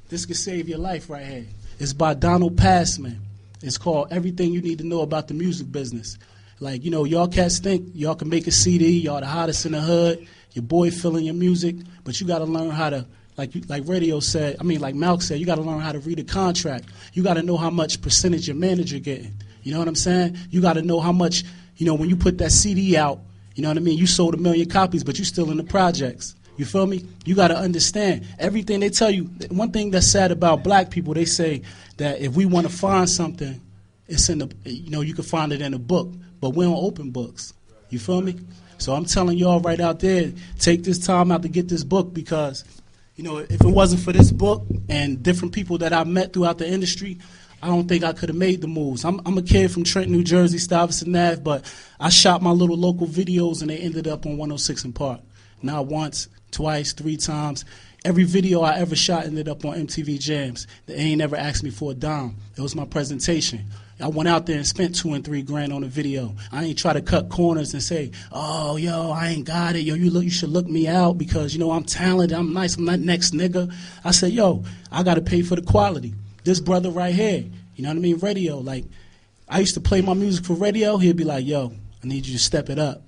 this could save your life right here. It's by Donald Passman. It's called Everything You Need to Know About the Music Business. Like, y'all cats think y'all can make a CD, y'all the hottest in the hood, your boy feeling your music, but you got to learn how to, like Radio said, like Malc said, you got to learn how to read a contract. You got to know how much percentage your manager getting. You know what I'm saying? You got to know how much, when you put that CD out, you know what I mean? You sold 1 million copies, but you still in the projects. You feel me? You got to understand everything they tell you. One thing that's sad about black people, they say that if we want to find something, it's in the, you can find it in a book, but we don't open books. You feel me? So I'm telling y'all right out there, take this time out to get this book because, if it wasn't for this book and different people that I met throughout the industry, I don't think I could have made the moves. I'm a kid from Trenton, New Jersey, Stuyvesant Ave, but I shot my little local videos and they ended up on 106 and Park. Not once, twice, 3 times. Every video I ever shot ended up on MTV Jams. They ain't never asked me for a dime. It was my presentation. I went out there and spent $2 and $3 grand on a video. I ain't try to cut corners and say, "Oh, yo, I ain't got it. Yo, you should look me out because, I'm talented. I'm nice. I'm not next nigga." I said, "Yo, I got to pay for the quality." This brother right here, you know what I mean? Radio, like, I used to play my music for radio. He'd be like, "Yo, I need you to step it up.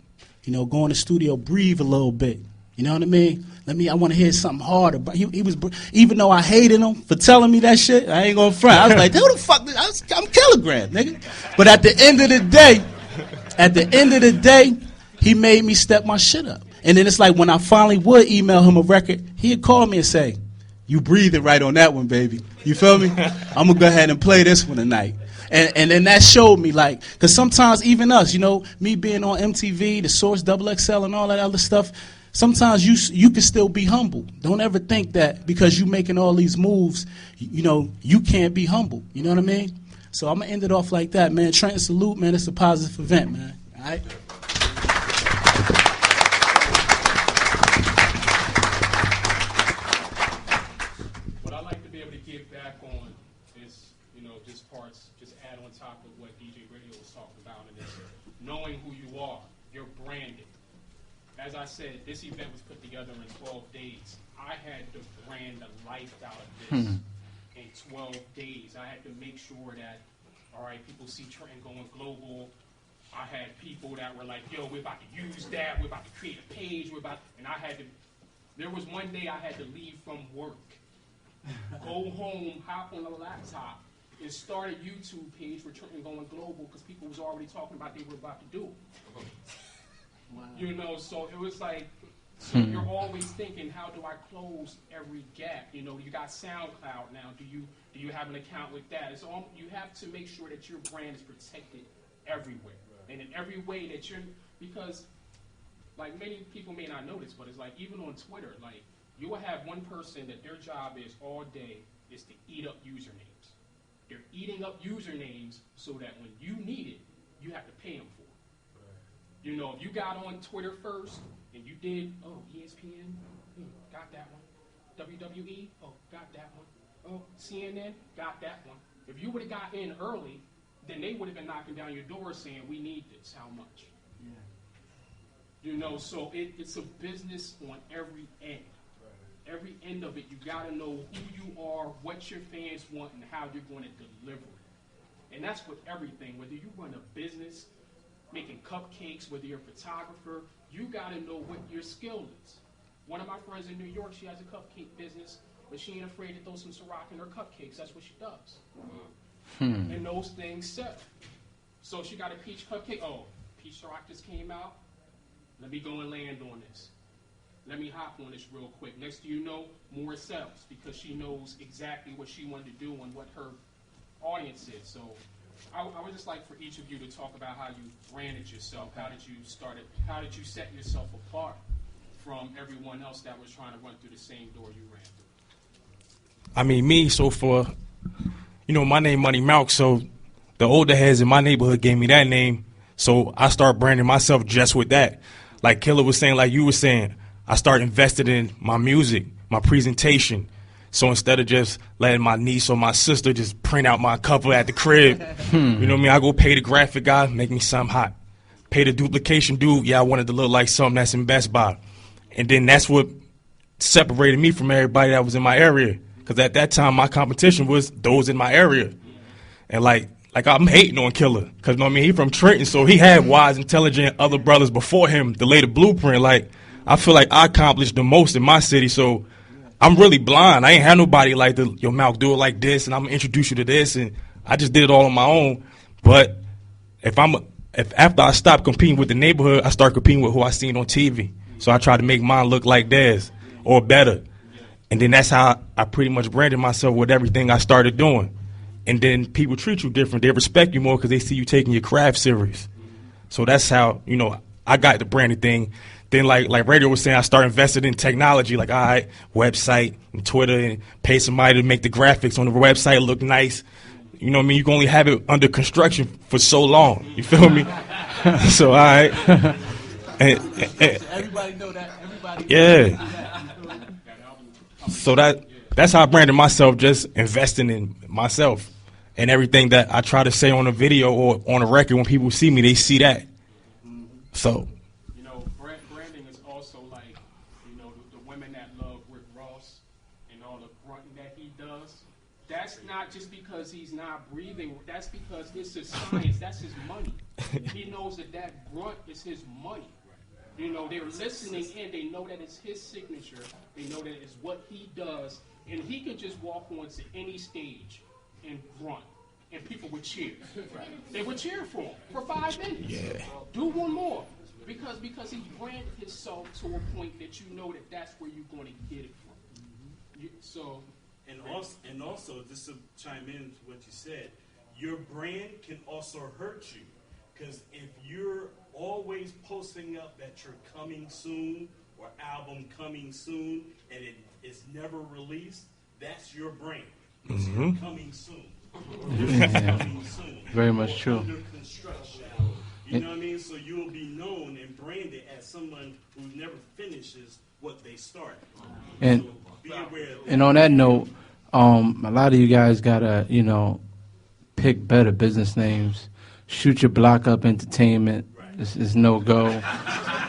Go in the studio, breathe a little bit." You know what I mean? I want to hear something harder. But he was, even though I hated him for telling me that shit, I ain't gonna front. I was like, "Who the fuck? I'm Kilogram, nigga." But at the end of the day, he made me step my shit up. And then it's like when I finally would email him a record, he'd call me and say, "You breathing right on that one, baby." You feel me? I'm gonna go ahead and play this one tonight. And then that showed me, like, because sometimes even us, me being on MTV, the Source, XXL, and all that other stuff. Sometimes you can still be humble. Don't ever think that because you making all these moves, you can't be humble. You know what I mean? So I'm going to end it off like that, man. Trenton, salute, man. It's a positive event, man. All right? What I like to be able to give back on is, just parts, just add on top of what DJ Radio was talking about, and it's knowing who you are, your branding. As I said, this event was put together in 12 days. I had to brand the life out of this in 12 days. I had to make sure that, all right, people see Trenton going global. I had people that were like, "Yo, we're about to use that. We're about to create a page. And I had to, there was one day I had to leave from work, go home, hop on the laptop, and start a YouTube page for Trenton going global because people was already talking about they were about to do it. Wow. So it was like, so you're always thinking, how do I close every gap? You got SoundCloud now. Do you have an account with that? It's all, you have to make sure that your brand is protected everywhere. And in every way that you're, because like many people may not notice, but it's like even on Twitter, like you will have one person that their job is all day is to eat up usernames. They're eating up usernames so that when you need it, you have to pay them for it. You know, if you got on Twitter first and you did, oh, ESPN, got that one. WWE, oh, got that one. Oh, CNN, got that one. If you would have got in early, then they would have been knocking down your door saying, we need this, how much? Yeah. You know, so it's a business on every end. Right. Every end of it, you got to know who you are, what your fans want, and how you're going to deliver it. And that's with everything. Whether you run a business, making cupcakes, whether you're a photographer, you got to know what your skill is. One of my friends in New York, she has a cupcake business, but she ain't afraid to throw some Ciroc in her cupcakes. That's what she does. And those things sell. So she got a peach cupcake. Oh, peach Ciroc just came out. Let me go and land on this. Let me hop on this real quick. Next thing you know, more sells because she knows exactly what she wanted to do and what her audience is. So I would just like for each of you to talk about how you branded yourself. How did you start it? How did you set yourself apart from everyone else that was trying to run through the same door you ran through? I mean, me, so for, you know, my name Money Malc, so the older heads in my neighborhood gave me that name, so I started branding myself just with that. Like Killer was saying, like you were saying, I started investing in my music, my presentation. So instead of just letting my niece or my sister just print out my cover at the crib, you know what I mean, I go pay the graphic guy, make me something hot. Pay the duplication dude, yeah, I wanted to look like something that's in Best Buy. And then that's what separated me from everybody that was in my area. Because at that time, my competition was those in my area. And like I'm hating on Killer. Because, you know what I mean, he from Trenton, so he had wise, intelligent other brothers before him to lay the blueprint. Like, I feel like I accomplished the most in my city, so I'm really blind. I ain't had nobody like, yo, Malc, do it like this, and I'm going to introduce you to this. And I just did it all on my own. But if after I stop competing with the neighborhood, I start competing with who I seen on TV. So I try to make mine look like theirs or better. And then that's how I pretty much branded myself with everything I started doing. And then people treat you different. They respect you more because they see you taking your craft serious. So that's how, you know, I got the branding thing. Then like Radio was saying, I started investing in technology, like, all right, website and Twitter, and pay somebody to make the graphics on the website look nice. You know what I mean? You can only have it under construction for so long. You feel me? So, all right. And Everybody know that. Everybody yeah. So that's how I branded myself, just investing in myself and everything that I try to say on a video or on a record. When people see me, they see that. So, you know, branding is also like, you know, the women that love Rick Ross and all the grunting that he does. That's not just because he's not breathing. That's because it's his science. That's his money. He knows that grunt is his money. You know, they're listening in. They know that it's his signature. They know that it's what he does. And he could just walk onto any stage and grunt, and people would cheer. They would cheer for him for 5 minutes. Yeah. Do one more. Because he branded himself to a point that you know that that's where you're going to get it from. So, And also, just to chime in to what you said, your brand can also hurt you. Because if you're always posting up that you're coming soon or album coming soon and it is never released, that's your brand. It's coming soon. Coming soon. Very much true. Under construction. You know what I mean? So you'll be known and branded as someone who never finishes what they start. And So be aware of that. and on that note, a lot of you guys gotta, you know, pick better business names. Shoot Your Block Up Entertainment is no go.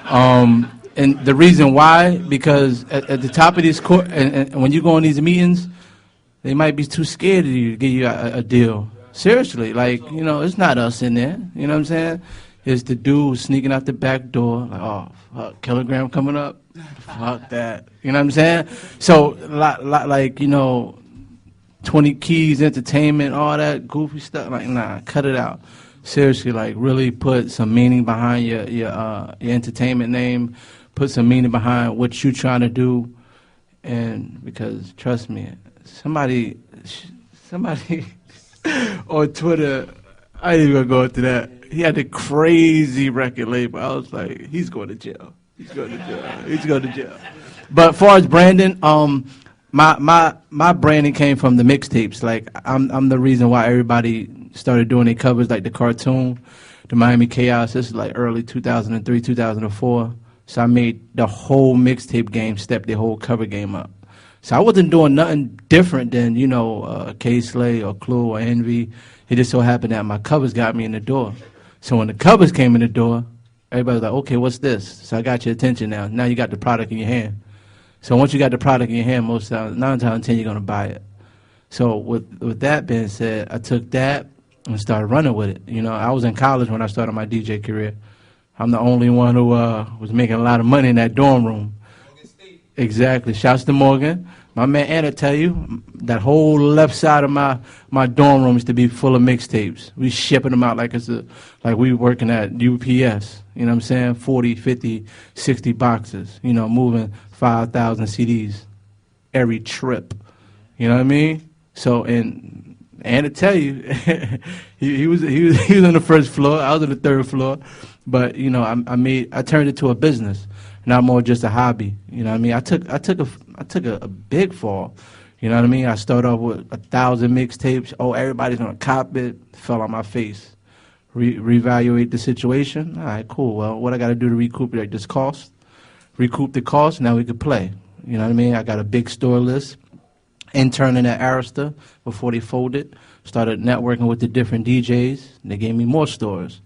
And the reason why, because at the top of these court, and when you go on these meetings, they might be too scared of you to give you a deal. Seriously, like, you know, it's not us in there. You know what I'm saying? It's the dude sneaking out the back door, like, oh, fuck, kilogram coming up? Fuck that. You know what I'm saying? So, like, you know, 20 Keys Entertainment, all that goofy stuff, like, nah, cut it out. Seriously, like, really put some meaning behind your entertainment name. Put some meaning behind what you're trying to do. And because, trust me, somebody on Twitter, I ain't even gonna go into that. He had the crazy record label. I was like, he's going to jail. He's going to jail. He's going to jail. But as far as branding, my branding came from the mixtapes. Like I'm the reason why everybody started doing their covers, like the cartoon, the Miami Chaos. This is like early 2003, 2004. So I made the whole mixtape game step the whole cover game up. So I wasn't doing nothing different than, K-Slay or Clue or Envy. It just so happened that my covers got me in the door. So when the covers came in the door, everybody was like, okay, what's this? So I got your attention now. Now you got the product in your hand. So once you got the product in your hand, most times, 9 times out of 10, you're going to buy it. So with that being said, I took that and started running with it. I was in college when I started my DJ career. I'm the only one who was making a lot of money in that dorm room. Exactly. Shouts to Morgan. My man Anna tell you, that whole left side of my dorm room used to be full of mixtapes. We shipping them out like we working at UPS. You know what I'm saying? 40, 50, 60 boxes. Moving 5,000 CDs every trip. You know what I mean? So, and Anna tell you, he was on the first floor. I was on the third floor. But I turned it to a business, not more just a hobby. You know what I mean? I took a big fall. You know what I mean? I started off with 1,000 mixtapes. Oh, everybody's gonna cop it. Fell on my face. Reevaluate the situation. All right, cool. Well, what I got to do to recoup this cost? Recoup the cost. Now we could play. You know what I mean? I got a big store list. Interning at Arista before they folded. Started networking with the different DJs. They gave me more stores.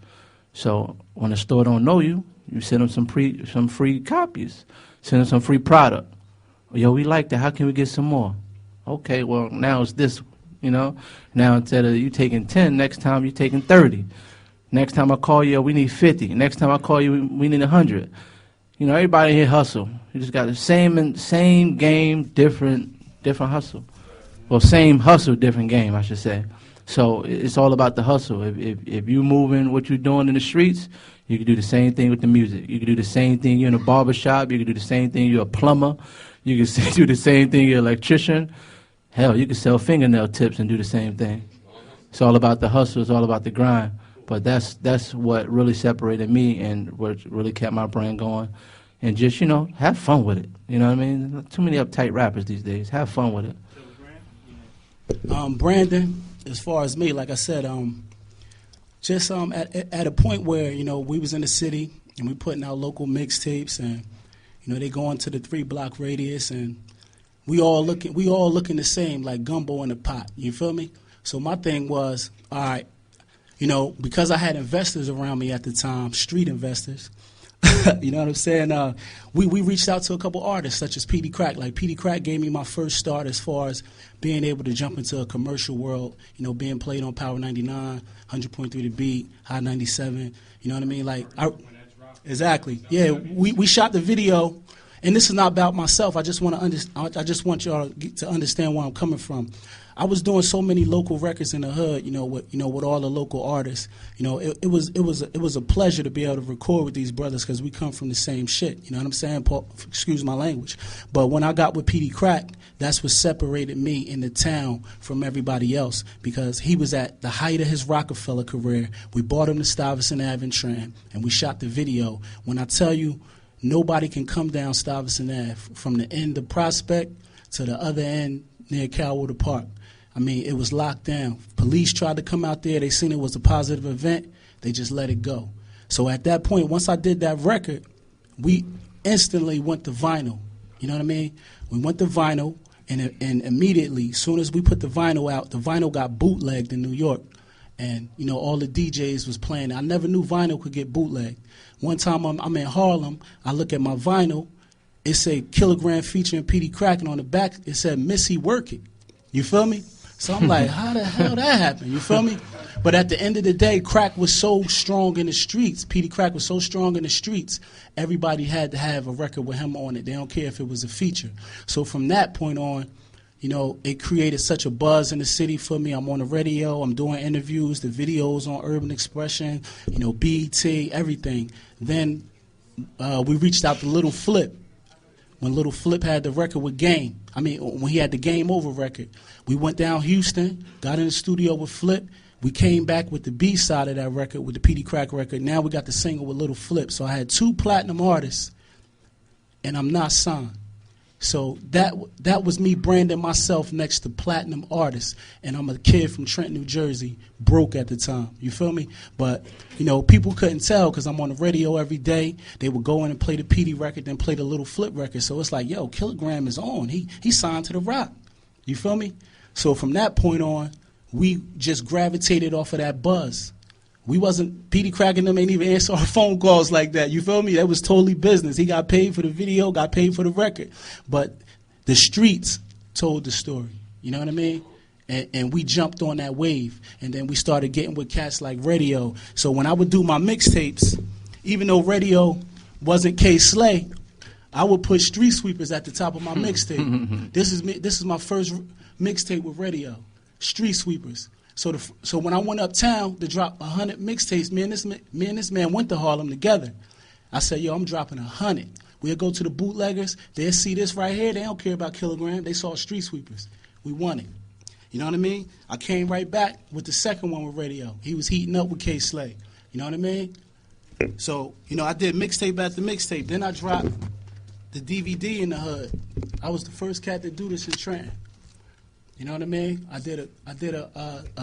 So when a store don't know you, you send them some free copies. Send them some free product. Yo, we like that. How can we get some more? Okay, well, now it's this, Now instead of you taking 10, next time you're taking 30. Next time I call you, we need 50. Next time I call you, we need 100. Everybody here hustle. You just got the same game, different hustle. Well, same hustle, different game, I should say. So it's all about the hustle. If you moving what you're doing in the streets, you can do the same thing with the music. You can do the same thing. You're in a barbershop. You can do the same thing. You're a plumber. You can do the same thing. You're an electrician. Hell, you can sell fingernail tips and do the same thing. It's all about the hustle. It's all about the grind. But that's what really separated me and what really kept my brand going. And just, have fun with it. You know what I mean? Too many uptight rappers these days. Have fun with it. Brandon, as far as me, like I said, just at a point where, we was in the city and we putting out local mixtapes and, they go into the 3-block radius and we all looking the same, like gumbo in a pot. You feel me? So my thing was, all right, because I had investors around me at the time, street investors, you know what I'm saying? We reached out to a couple artists such as Pt Crack. Like Pt Crack gave me my first start as far as being able to jump into a commercial world, being played on Power 99, 100.3 The Beat, High 97, you know what I mean? Exactly. Yeah, we shot the video, and this is not about myself. I just want y'all to understand where I'm coming from. I was doing so many local records in the hood, with all the local artists. It was a pleasure to be able to record with these brothers because we come from the same shit. You know what I'm saying? Excuse my language. But when I got with Pt Crack, that's what separated me in the town from everybody else because he was at the height of his Rockefeller career. We bought him to Stuyvesant Ave and Trenton, and we shot the video. When I tell you, nobody can come down Stuyvesant Ave from the end of Prospect to the other end near Calwater Park. I mean, it was locked down. Police tried to come out there. They seen it was a positive event. They just let it go. So at that point, once I did that record, we instantly went to vinyl. You know what I mean? We went to vinyl, and immediately, as soon as we put the vinyl out, the vinyl got bootlegged in New York. And, all the DJs was playing. I never knew vinyl could get bootlegged. One time I'm in Harlem, I look at my vinyl, it said Kilogram featuring Pt Crack, and on the back it said Missy Work It. You feel me? So I'm like, how the hell that happened? You feel me? But at the end of the day, Crack was so strong in the streets. Pt Crack was so strong in the streets, everybody had to have a record with him on it. They don't care if it was a feature. So from that point on, it created such a buzz in the city for me. I'm on the radio. I'm doing interviews, the videos on Urban Expression, BET, everything. Then we reached out to Little Flip. When Little Flip had the record with Game, when he had the Game Over record, we went down Houston, got in the studio with Flip. We came back with the B side of that record, with the PD Crack record. Now we got the single with Little Flip. So I had 2 platinum artists, and I'm not signed. So that was me branding myself next to platinum artists. And I'm a kid from Trenton, New Jersey, broke at the time. You feel me? But, you know, people couldn't tell because I'm on the radio every day. They would go in and play the PD record, then play the Little Flip record. So it's like, yo, Kilogram is on. He signed to the rock. You feel me? So from that point on, we just gravitated off of that buzz. We wasn't, PD Cracking them ain't even answer our phone calls like that. You feel me? That was totally business. He got paid for the video, got paid for the record. But the streets told the story. You know what I mean? And we jumped on that wave. And then we started getting with cats like Radio. So when I would do my mixtapes, even though Radio wasn't K-Slay, I would put Street Sweepers at the top of my mixtape. This is my first mixtape with Radio. Street Sweepers. So when I went uptown to drop 100 mixtapes, me and this man went to Harlem together. I said, yo, I'm dropping 100. We'll go to the bootleggers. They'll see this right here. They don't care about Kilogram. They saw Street Sweepers. We won it. You know what I mean? I came right back with the second one with Radio. He was heating up with K-Slay. You know what I mean? So, you know, I did mixtape after mixtape. Then I dropped the DVD in the hood. I was the first cat to do this in Trenton. You know what I mean? I did a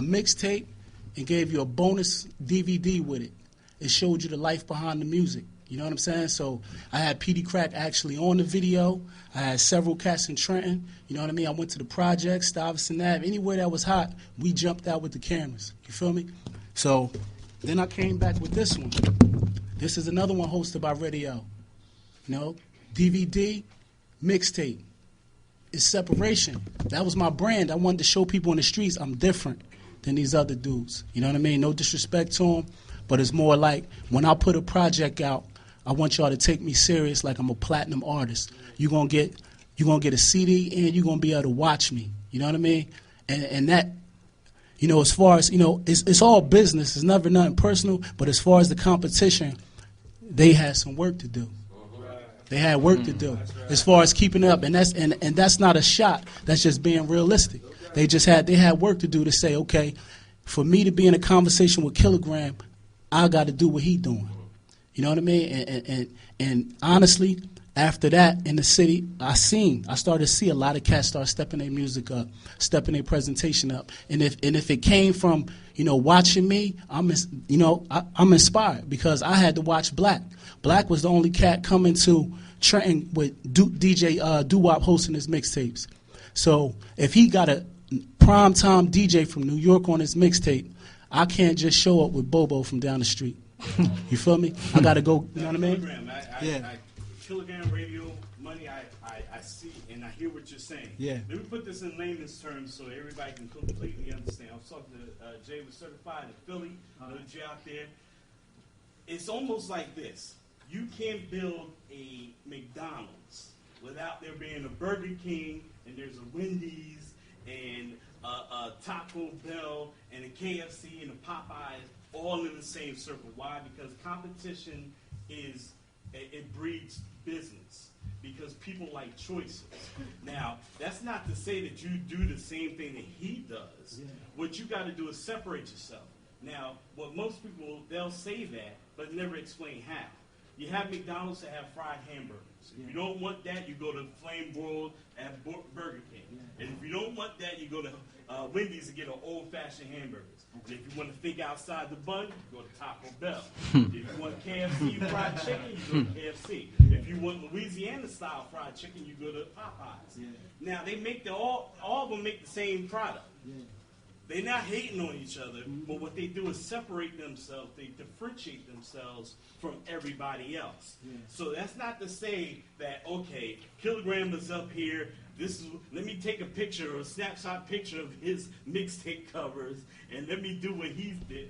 mixtape and gave you a bonus DVD with it. It showed you the life behind the music. You know what I'm saying? So I had PD Crack actually on the video. I had several cats in Trenton. You know what I mean? I went to the projects, Stuyvesant Ave, anywhere that was hot, we jumped out with the cameras. You feel me? So then I came back with this one. This is another one hosted by Radio. You know, DVD, mixtape. It's separation. That was my brand. I wanted to show people in the streets I'm different than these other dudes. You know what I mean? No disrespect to them, but it's more like when I put a project out, I want y'all to take me serious like I'm a platinum artist. You're gonna get a CD and you're gonna be able to watch me. You know what I mean? And that, you know, as far as, you know, it's all business. It's never nothing personal. But as far as the competition, they had some work to do. They had work to do as far as keeping up, and that's not a shot. That's just being realistic. They had work to do to say, okay, for me to be in a conversation with Kilogram, I got to do what he doing. You know what I mean? And honestly, after that in the city, I started to see a lot of cats start stepping their music up, stepping their presentation up. And if it came from, you know, watching me, I'm inspired because I had to watch Black. Black was the only cat coming to Trenton with DJ Doo-Wop hosting his mixtapes. So if he got a primetime DJ from New York on his mixtape, I can't just show up with Bobo from down the street. You feel me? I got to go, you know what I mean? Kilogram Radio money, I see, and I hear what you're saying. Yeah. Let me put this in layman's terms so everybody can completely understand. I was talking to Jay was certified in Philly, Jay out there. It's almost like this. You can't build a McDonald's without there being a Burger King and there's a Wendy's and a Taco Bell and a KFC and a Popeyes all in the same circle. Why? Because competition it breeds business because people like choices. Now, that's not to say that you do the same thing that he does. Yeah. What you got to do is separate yourself. Now, what most people, they'll say that, but never explain how. You have McDonald's that have fried hamburgers. If you don't want that, you go to Flame Broiled at Burger King. Yeah. And if you don't want that, you go to Wendy's to get an old-fashioned hamburgers. And if you want to think outside the bun, you go to Taco Bell. If you want KFC fried chicken, you go to KFC. If you want Louisiana-style fried chicken, you go to Popeyes. Yeah. Now, they make all of them make the same product. Yeah. They're not hating on each other, but what they do is separate themselves. They differentiate themselves from everybody else. Yeah. So that's not to say that, okay, Kilogram is up here. Let me take a picture or a snapshot picture of his mixtape covers, and let me do what he did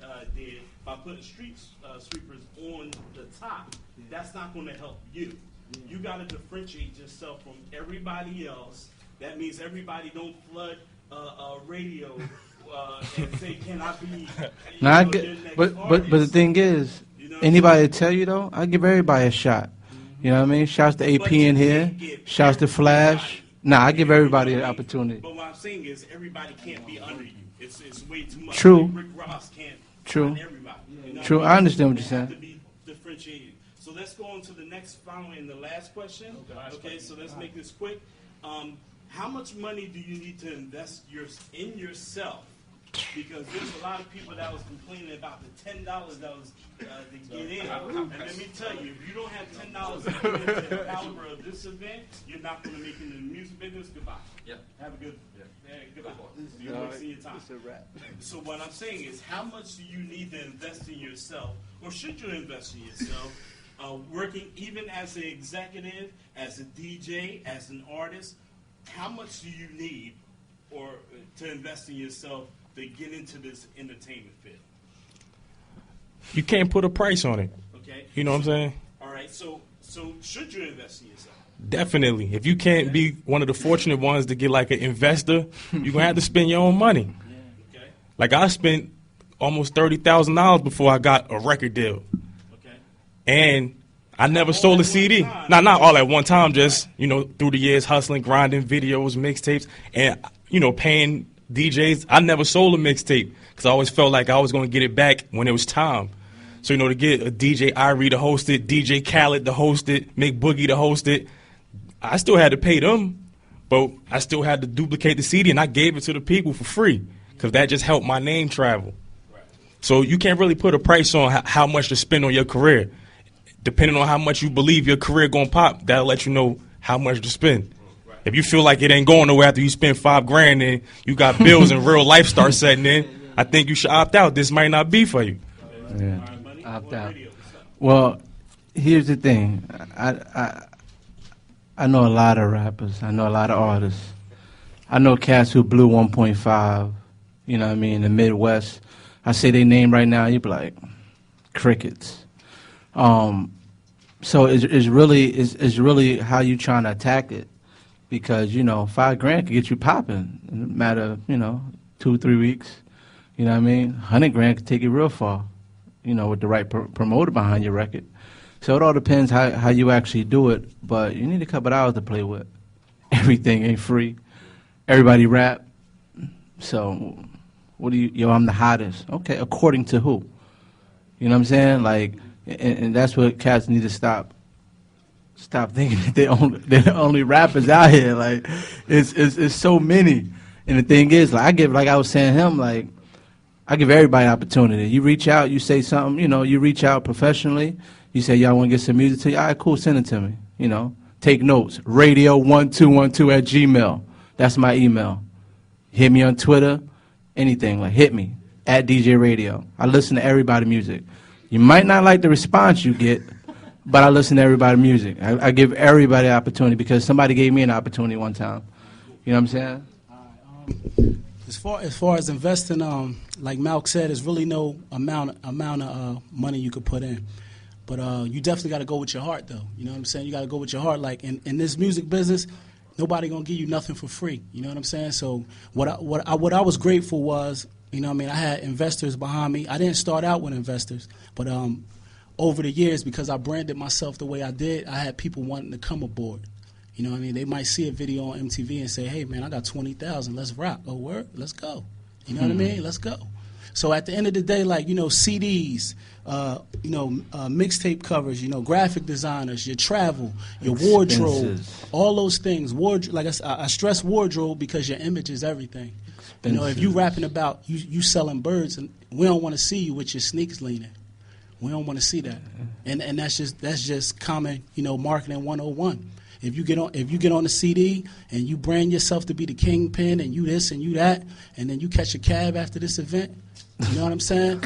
by putting Street Sweepers on the top. Yeah. That's not going to help you. Yeah. You got to differentiate yourself from everybody else. That means everybody don't flood radio. And say, can I be? But the thing is, anybody tell you though, I give everybody a shot. You know what I mean? Shouts to AP in here. Shouts to Flash. Nah, I give everybody an opportunity. But what I'm saying is everybody can't be under you. It's way too much. True. Like Rick Ross can't True. find everybody. You know True. what I understand what They you're have saying. to be differentiated. So let's go on to the next, following the last question. Okay, so let's make this quick. How much money do you need to invest in yourself? Because there's a lot of people that was complaining about the $10 that was to get in. And let me tell you, if you don't have $10 to get into the caliber of this event, you're not going to make it in the music business. Goodbye. Yep. Have a good goodbye. You're wasting your time. So what I'm saying is, how much do you need to invest in yourself, or should you invest in yourself, working even as an executive, as a DJ, as an artist? How much do you need or to invest in yourself to get into this entertainment field? You can't put a price on it. Okay. You know what I'm saying? All right. So should you invest in yourself? Definitely. If you can't be one of the fortunate ones to get like an investor, you're going to have to spend your own money. Okay. Like I spent almost $30,000 before I got a record deal. Okay. And I never sold a CD. Not all at one time, just, through the years, hustling, grinding, videos, mixtapes, and, paying DJs. I never sold a mixtape because I always felt like I was going to get it back when it was time. So, to get a DJ Irie to host it, DJ Khaled to host it, Mick Boogie to host it, I still had to pay them, but I still had to duplicate the CD, and I gave it to the people for free because that just helped my name travel. So you can't really put a price on how much to spend on your career. Depending on how much you believe your career going to pop, that'll let you know how much to spend. If you feel like it ain't going nowhere after you spend $5,000 and you got bills and real life starts setting in, I think you should opt out. This might not be for you. Yeah, opt out. Well, here's the thing. I know a lot of rappers. I know a lot of artists. I know cats who blew 1.5, in the Midwest. I say their name right now, you'd be like, crickets. So it's really how you trying to attack it, because $5,000 can get you popping in a matter of 2-3 weeks. You know what I mean? $100,000 can take you real far. With the right promoter behind your record. So it all depends how you actually do it, but you need a couple hours to play with. Everything ain't free. Everybody rap. So what do you? I'm the hottest. Okay, according to who? You know what I'm saying? Like. And that's what cats need to stop thinking that they're the only rappers out here. Like, it's so many. And the thing is, like I was saying to him, like, I give everybody an opportunity. You reach out, you say something, you reach out professionally. You say, y'all want to get some music to you? All right, cool, send it to me. Take notes. radio1212@gmail. That's my email. Hit me on Twitter, anything. Like, hit me, @DJ Radio. I listen to everybody's music. You might not like the response you get, but I listen to everybody's music. I give everybody an opportunity because somebody gave me an opportunity one time. You know what I'm saying? As far as investing, like Malc said, there's really no amount of money you could put in. But you definitely got to go with your heart, though. You know what I'm saying? You got to go with your heart. Like in this music business, nobody gonna give you nothing for free. You know what I'm saying? So what I was grateful was, I had investors behind me. I didn't start out with investors, but over the years, because I branded myself the way I did, I had people wanting to come aboard. You know what I mean? They might see a video on MTV and say, hey, man, I got 20,000. Let's rock. Oh, word? Let's go. You know what I mean? Let's go. So at the end of the day, like, CDs, mixtape covers, graphic designers, your travel, your wardrobe, all those things. Like I stress wardrobe because your image is everything. If you rapping about you selling birds, and we don't want to see you with your sneaks leaning. We don't want to see that. And that's just common, marketing 101. If you get on the CD and you brand yourself to be the kingpin and you this and you that, and then you catch a cab after this event, you know what I'm saying?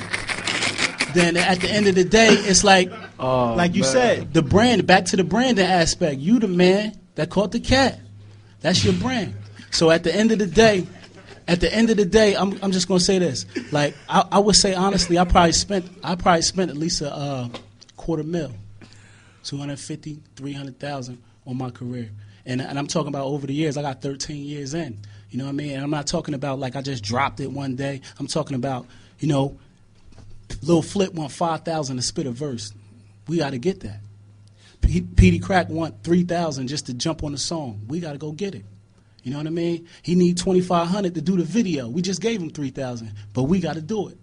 Then at the end of the day, it's like you said, the brand, back to the branding aspect. You the man that caught the cat. That's your brand. So at the end of the day, I'm just gonna say this. Like I would say honestly, I probably spent at least a $250,000, $300,000 on my career, and I'm talking about over the years. I got 13 years in. You know what I mean? And I'm not talking about like I just dropped it one day. I'm talking about Lil Flip want 5,000 to spit a verse. We got to get that. Petey Crack want 3,000 just to jump on the song. We got to go get it. You know what I mean? He need $2,500 to do the video. We just gave him $3,000, but we got to do it.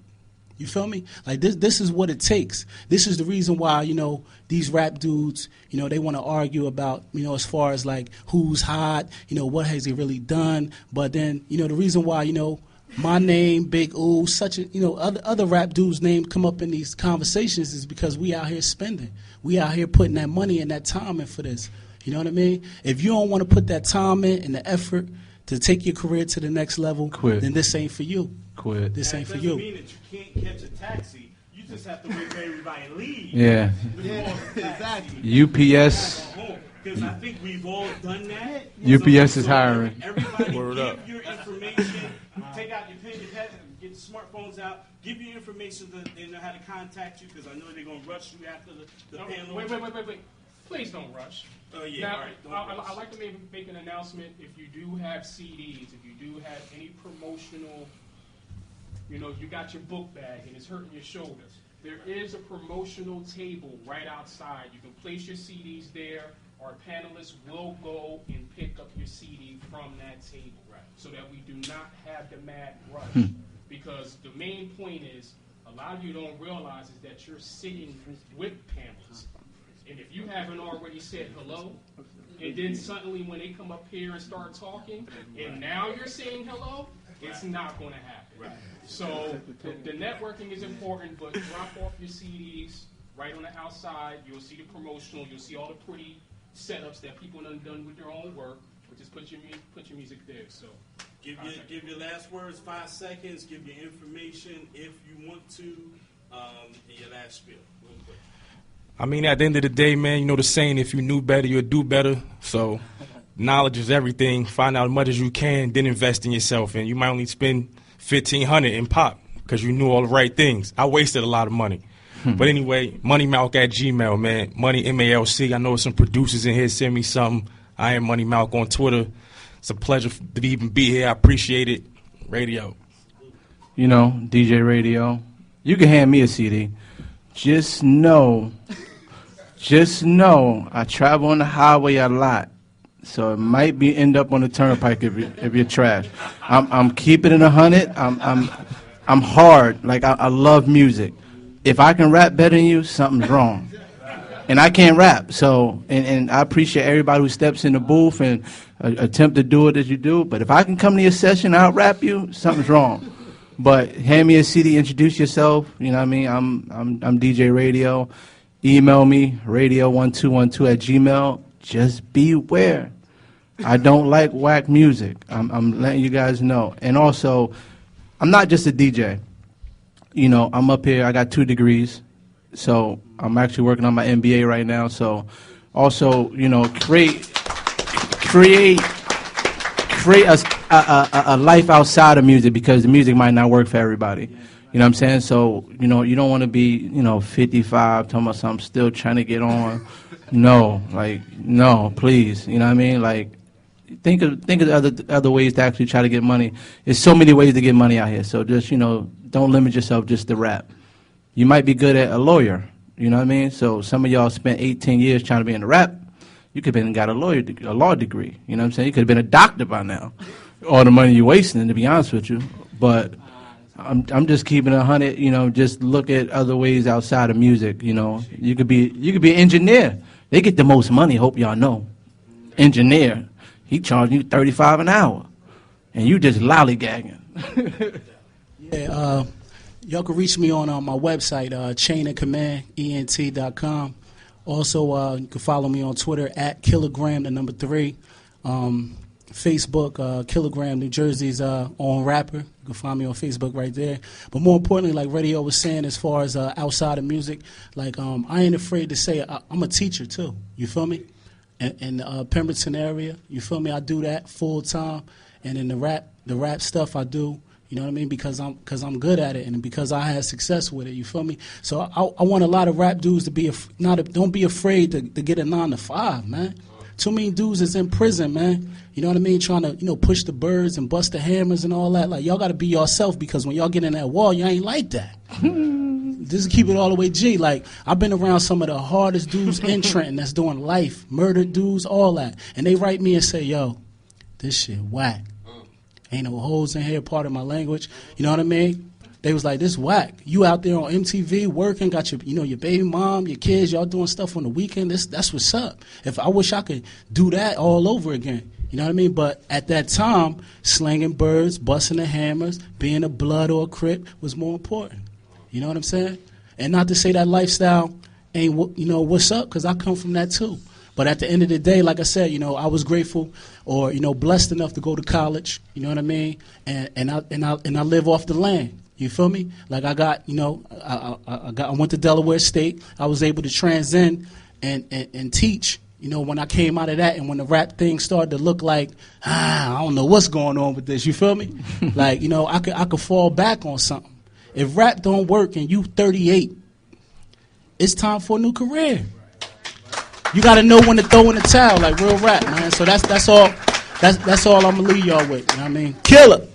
You feel me? Like this is what it takes. This is the reason why, you know, these rap dudes, you know, they want to argue about, you know, as far as like who's hot, you know, what has he really done. But then, you know, the reason why, you know, my name, Big Ooh, such a, you know, other rap dudes' name come up in these conversations is because we out here spending. We out here putting that money and that time in for this. You know what I mean? If you don't want to put that time in and the effort to take your career to the next level, then this ain't for you. This ain't for you. That doesn't mean that you can't catch a taxi. You just have to wait for everybody to leave. Yeah. Exactly. UPS. Because I think we've all done that. UPS is hiring. Everybody give your information. Take out your pen, your pad, get the smartphones out. Give your information so that they know how to contact you. Because I know they're going to rush you after the panel. Wait. Please don't rush. Oh, yeah. Now, All right, I'd like to make an announcement. If you do have CDs, if you do have any promotional, you know, you got your book bag and it's hurting your shoulders, there is a promotional table right outside. You can place your CDs there. Our panelists will go and pick up your CD from that table, right? So that we do not have the mad rush. Because the main point is, a lot of you don't realize is that you're sitting with panelists. And if you haven't already said hello, and then suddenly when they come up here and start talking, and now you're saying hello, it's not going to happen. Right. So the networking is important, but drop off your CDs right on the outside. You'll see the promotional. You'll see all the pretty setups that people have done with their own work. But just put your music there. So give your last words, 5 seconds. Give your information if you want to, and your last spiel. Real quick. I mean, at the end of the day, man, you know the saying, if you knew better, you'd do better. So knowledge is everything. Find out as much as you can, then invest in yourself. And you might only spend $1,500 in pop because you knew all the right things. I wasted a lot of money. But anyway, moneymalc@gmail, man. Money, M-A-L-C. I know some producers in here send me something. I am Money Malc on Twitter. It's a pleasure to even be here. I appreciate it. Radio. You know, DJ Radio. You can hand me a CD. Just know I travel on the highway a lot, so it might be end up on the turnpike if you're trash. I'm keeping it 100. I'm hard. Like I love music. If I can rap better than you, something's wrong. And I can't rap, so and I appreciate everybody who steps in the booth and attempt to do it as you do. But if I can come to your session, I'll rap you. Something's wrong. But hand me a CD, introduce yourself. You know what I mean? I'm DJ Radio. Email me, radio1212@gmail. Just beware. I don't like whack music. I'm letting you guys know. And also, I'm not just a DJ. You know, I'm up here. I got 2 degrees. So I'm actually working on my MBA right now. So also, you know, create a life outside of music, because the music might not work for everybody. You know what I'm saying? So, you know, you don't want to be, 55, talking about something, still trying to get on. No, please. You know what I mean? Like, think of other ways to actually try to get money. There's so many ways to get money out here. So just, don't limit yourself just to rap. You might be good at a lawyer. You know what I mean? So some of y'all spent 18 years trying to be in the rap. You could have been got a law degree. You know what I'm saying? You could have been a doctor by now. All the money you're wasting, to be honest with you. But I'm just keeping it 100. Just look at other ways outside of music. You could be an engineer. They get the most money. Hope y'all know. Engineer, he charging you $35 an hour, and you just lollygagging. Yeah, y'all can reach me on my website, chainofcommand.ent.com. Also, you can follow me on Twitter @kilogram3. Facebook, Kilogram New Jersey's on Rapper. You can find me on Facebook right there. But more importantly, like Radio was saying, as far as outside of music, like I ain't afraid to say I'm a teacher too. You feel me? In the Pemberton area, you feel me? I do that full time, and in the rap stuff I do. You know what I mean? Because I'm good at it, and because I had success with it. You feel me? So I want a lot of rap dudes to don't be afraid to get a 9 to 5, man. Too many dudes is in prison, man. You know what I mean? Trying to push the birds and bust the hammers and all that. Like, y'all got to be yourself, because when y'all get in that wall, you ain't like that. Just keep it all the way G. Like, I've been around some of the hardest dudes in Trenton that's doing life, murdered dudes, all that, and they write me and say, yo, this shit whack. Ain't no hoes in here, part of my language. You know what I mean? They was like, this whack. You out there on MTV working, got your, your baby mom, your kids, y'all doing stuff on the weekend. That's what's up. I wish I could do that all over again. You know what I mean? But at that time, slanging birds, busting the hammers, being a blood or a crip was more important. You know what I'm saying? And not to say that lifestyle ain't, what's up, because I come from that too. But at the end of the day, like I said, I was grateful or, blessed enough to go to college, you know what I mean? And I live off the land. You feel me? Like I got, I went to Delaware State. I was able to transcend and teach, when I came out of that and when the rap thing started to look like, I don't know what's going on with this. You feel me? Like, I could fall back on something. If rap don't work and you 38, it's time for a new career. You got to know when to throw in the towel, like real rap, man. So that's all I'm gonna leave y'all with. You know what I mean? Killer.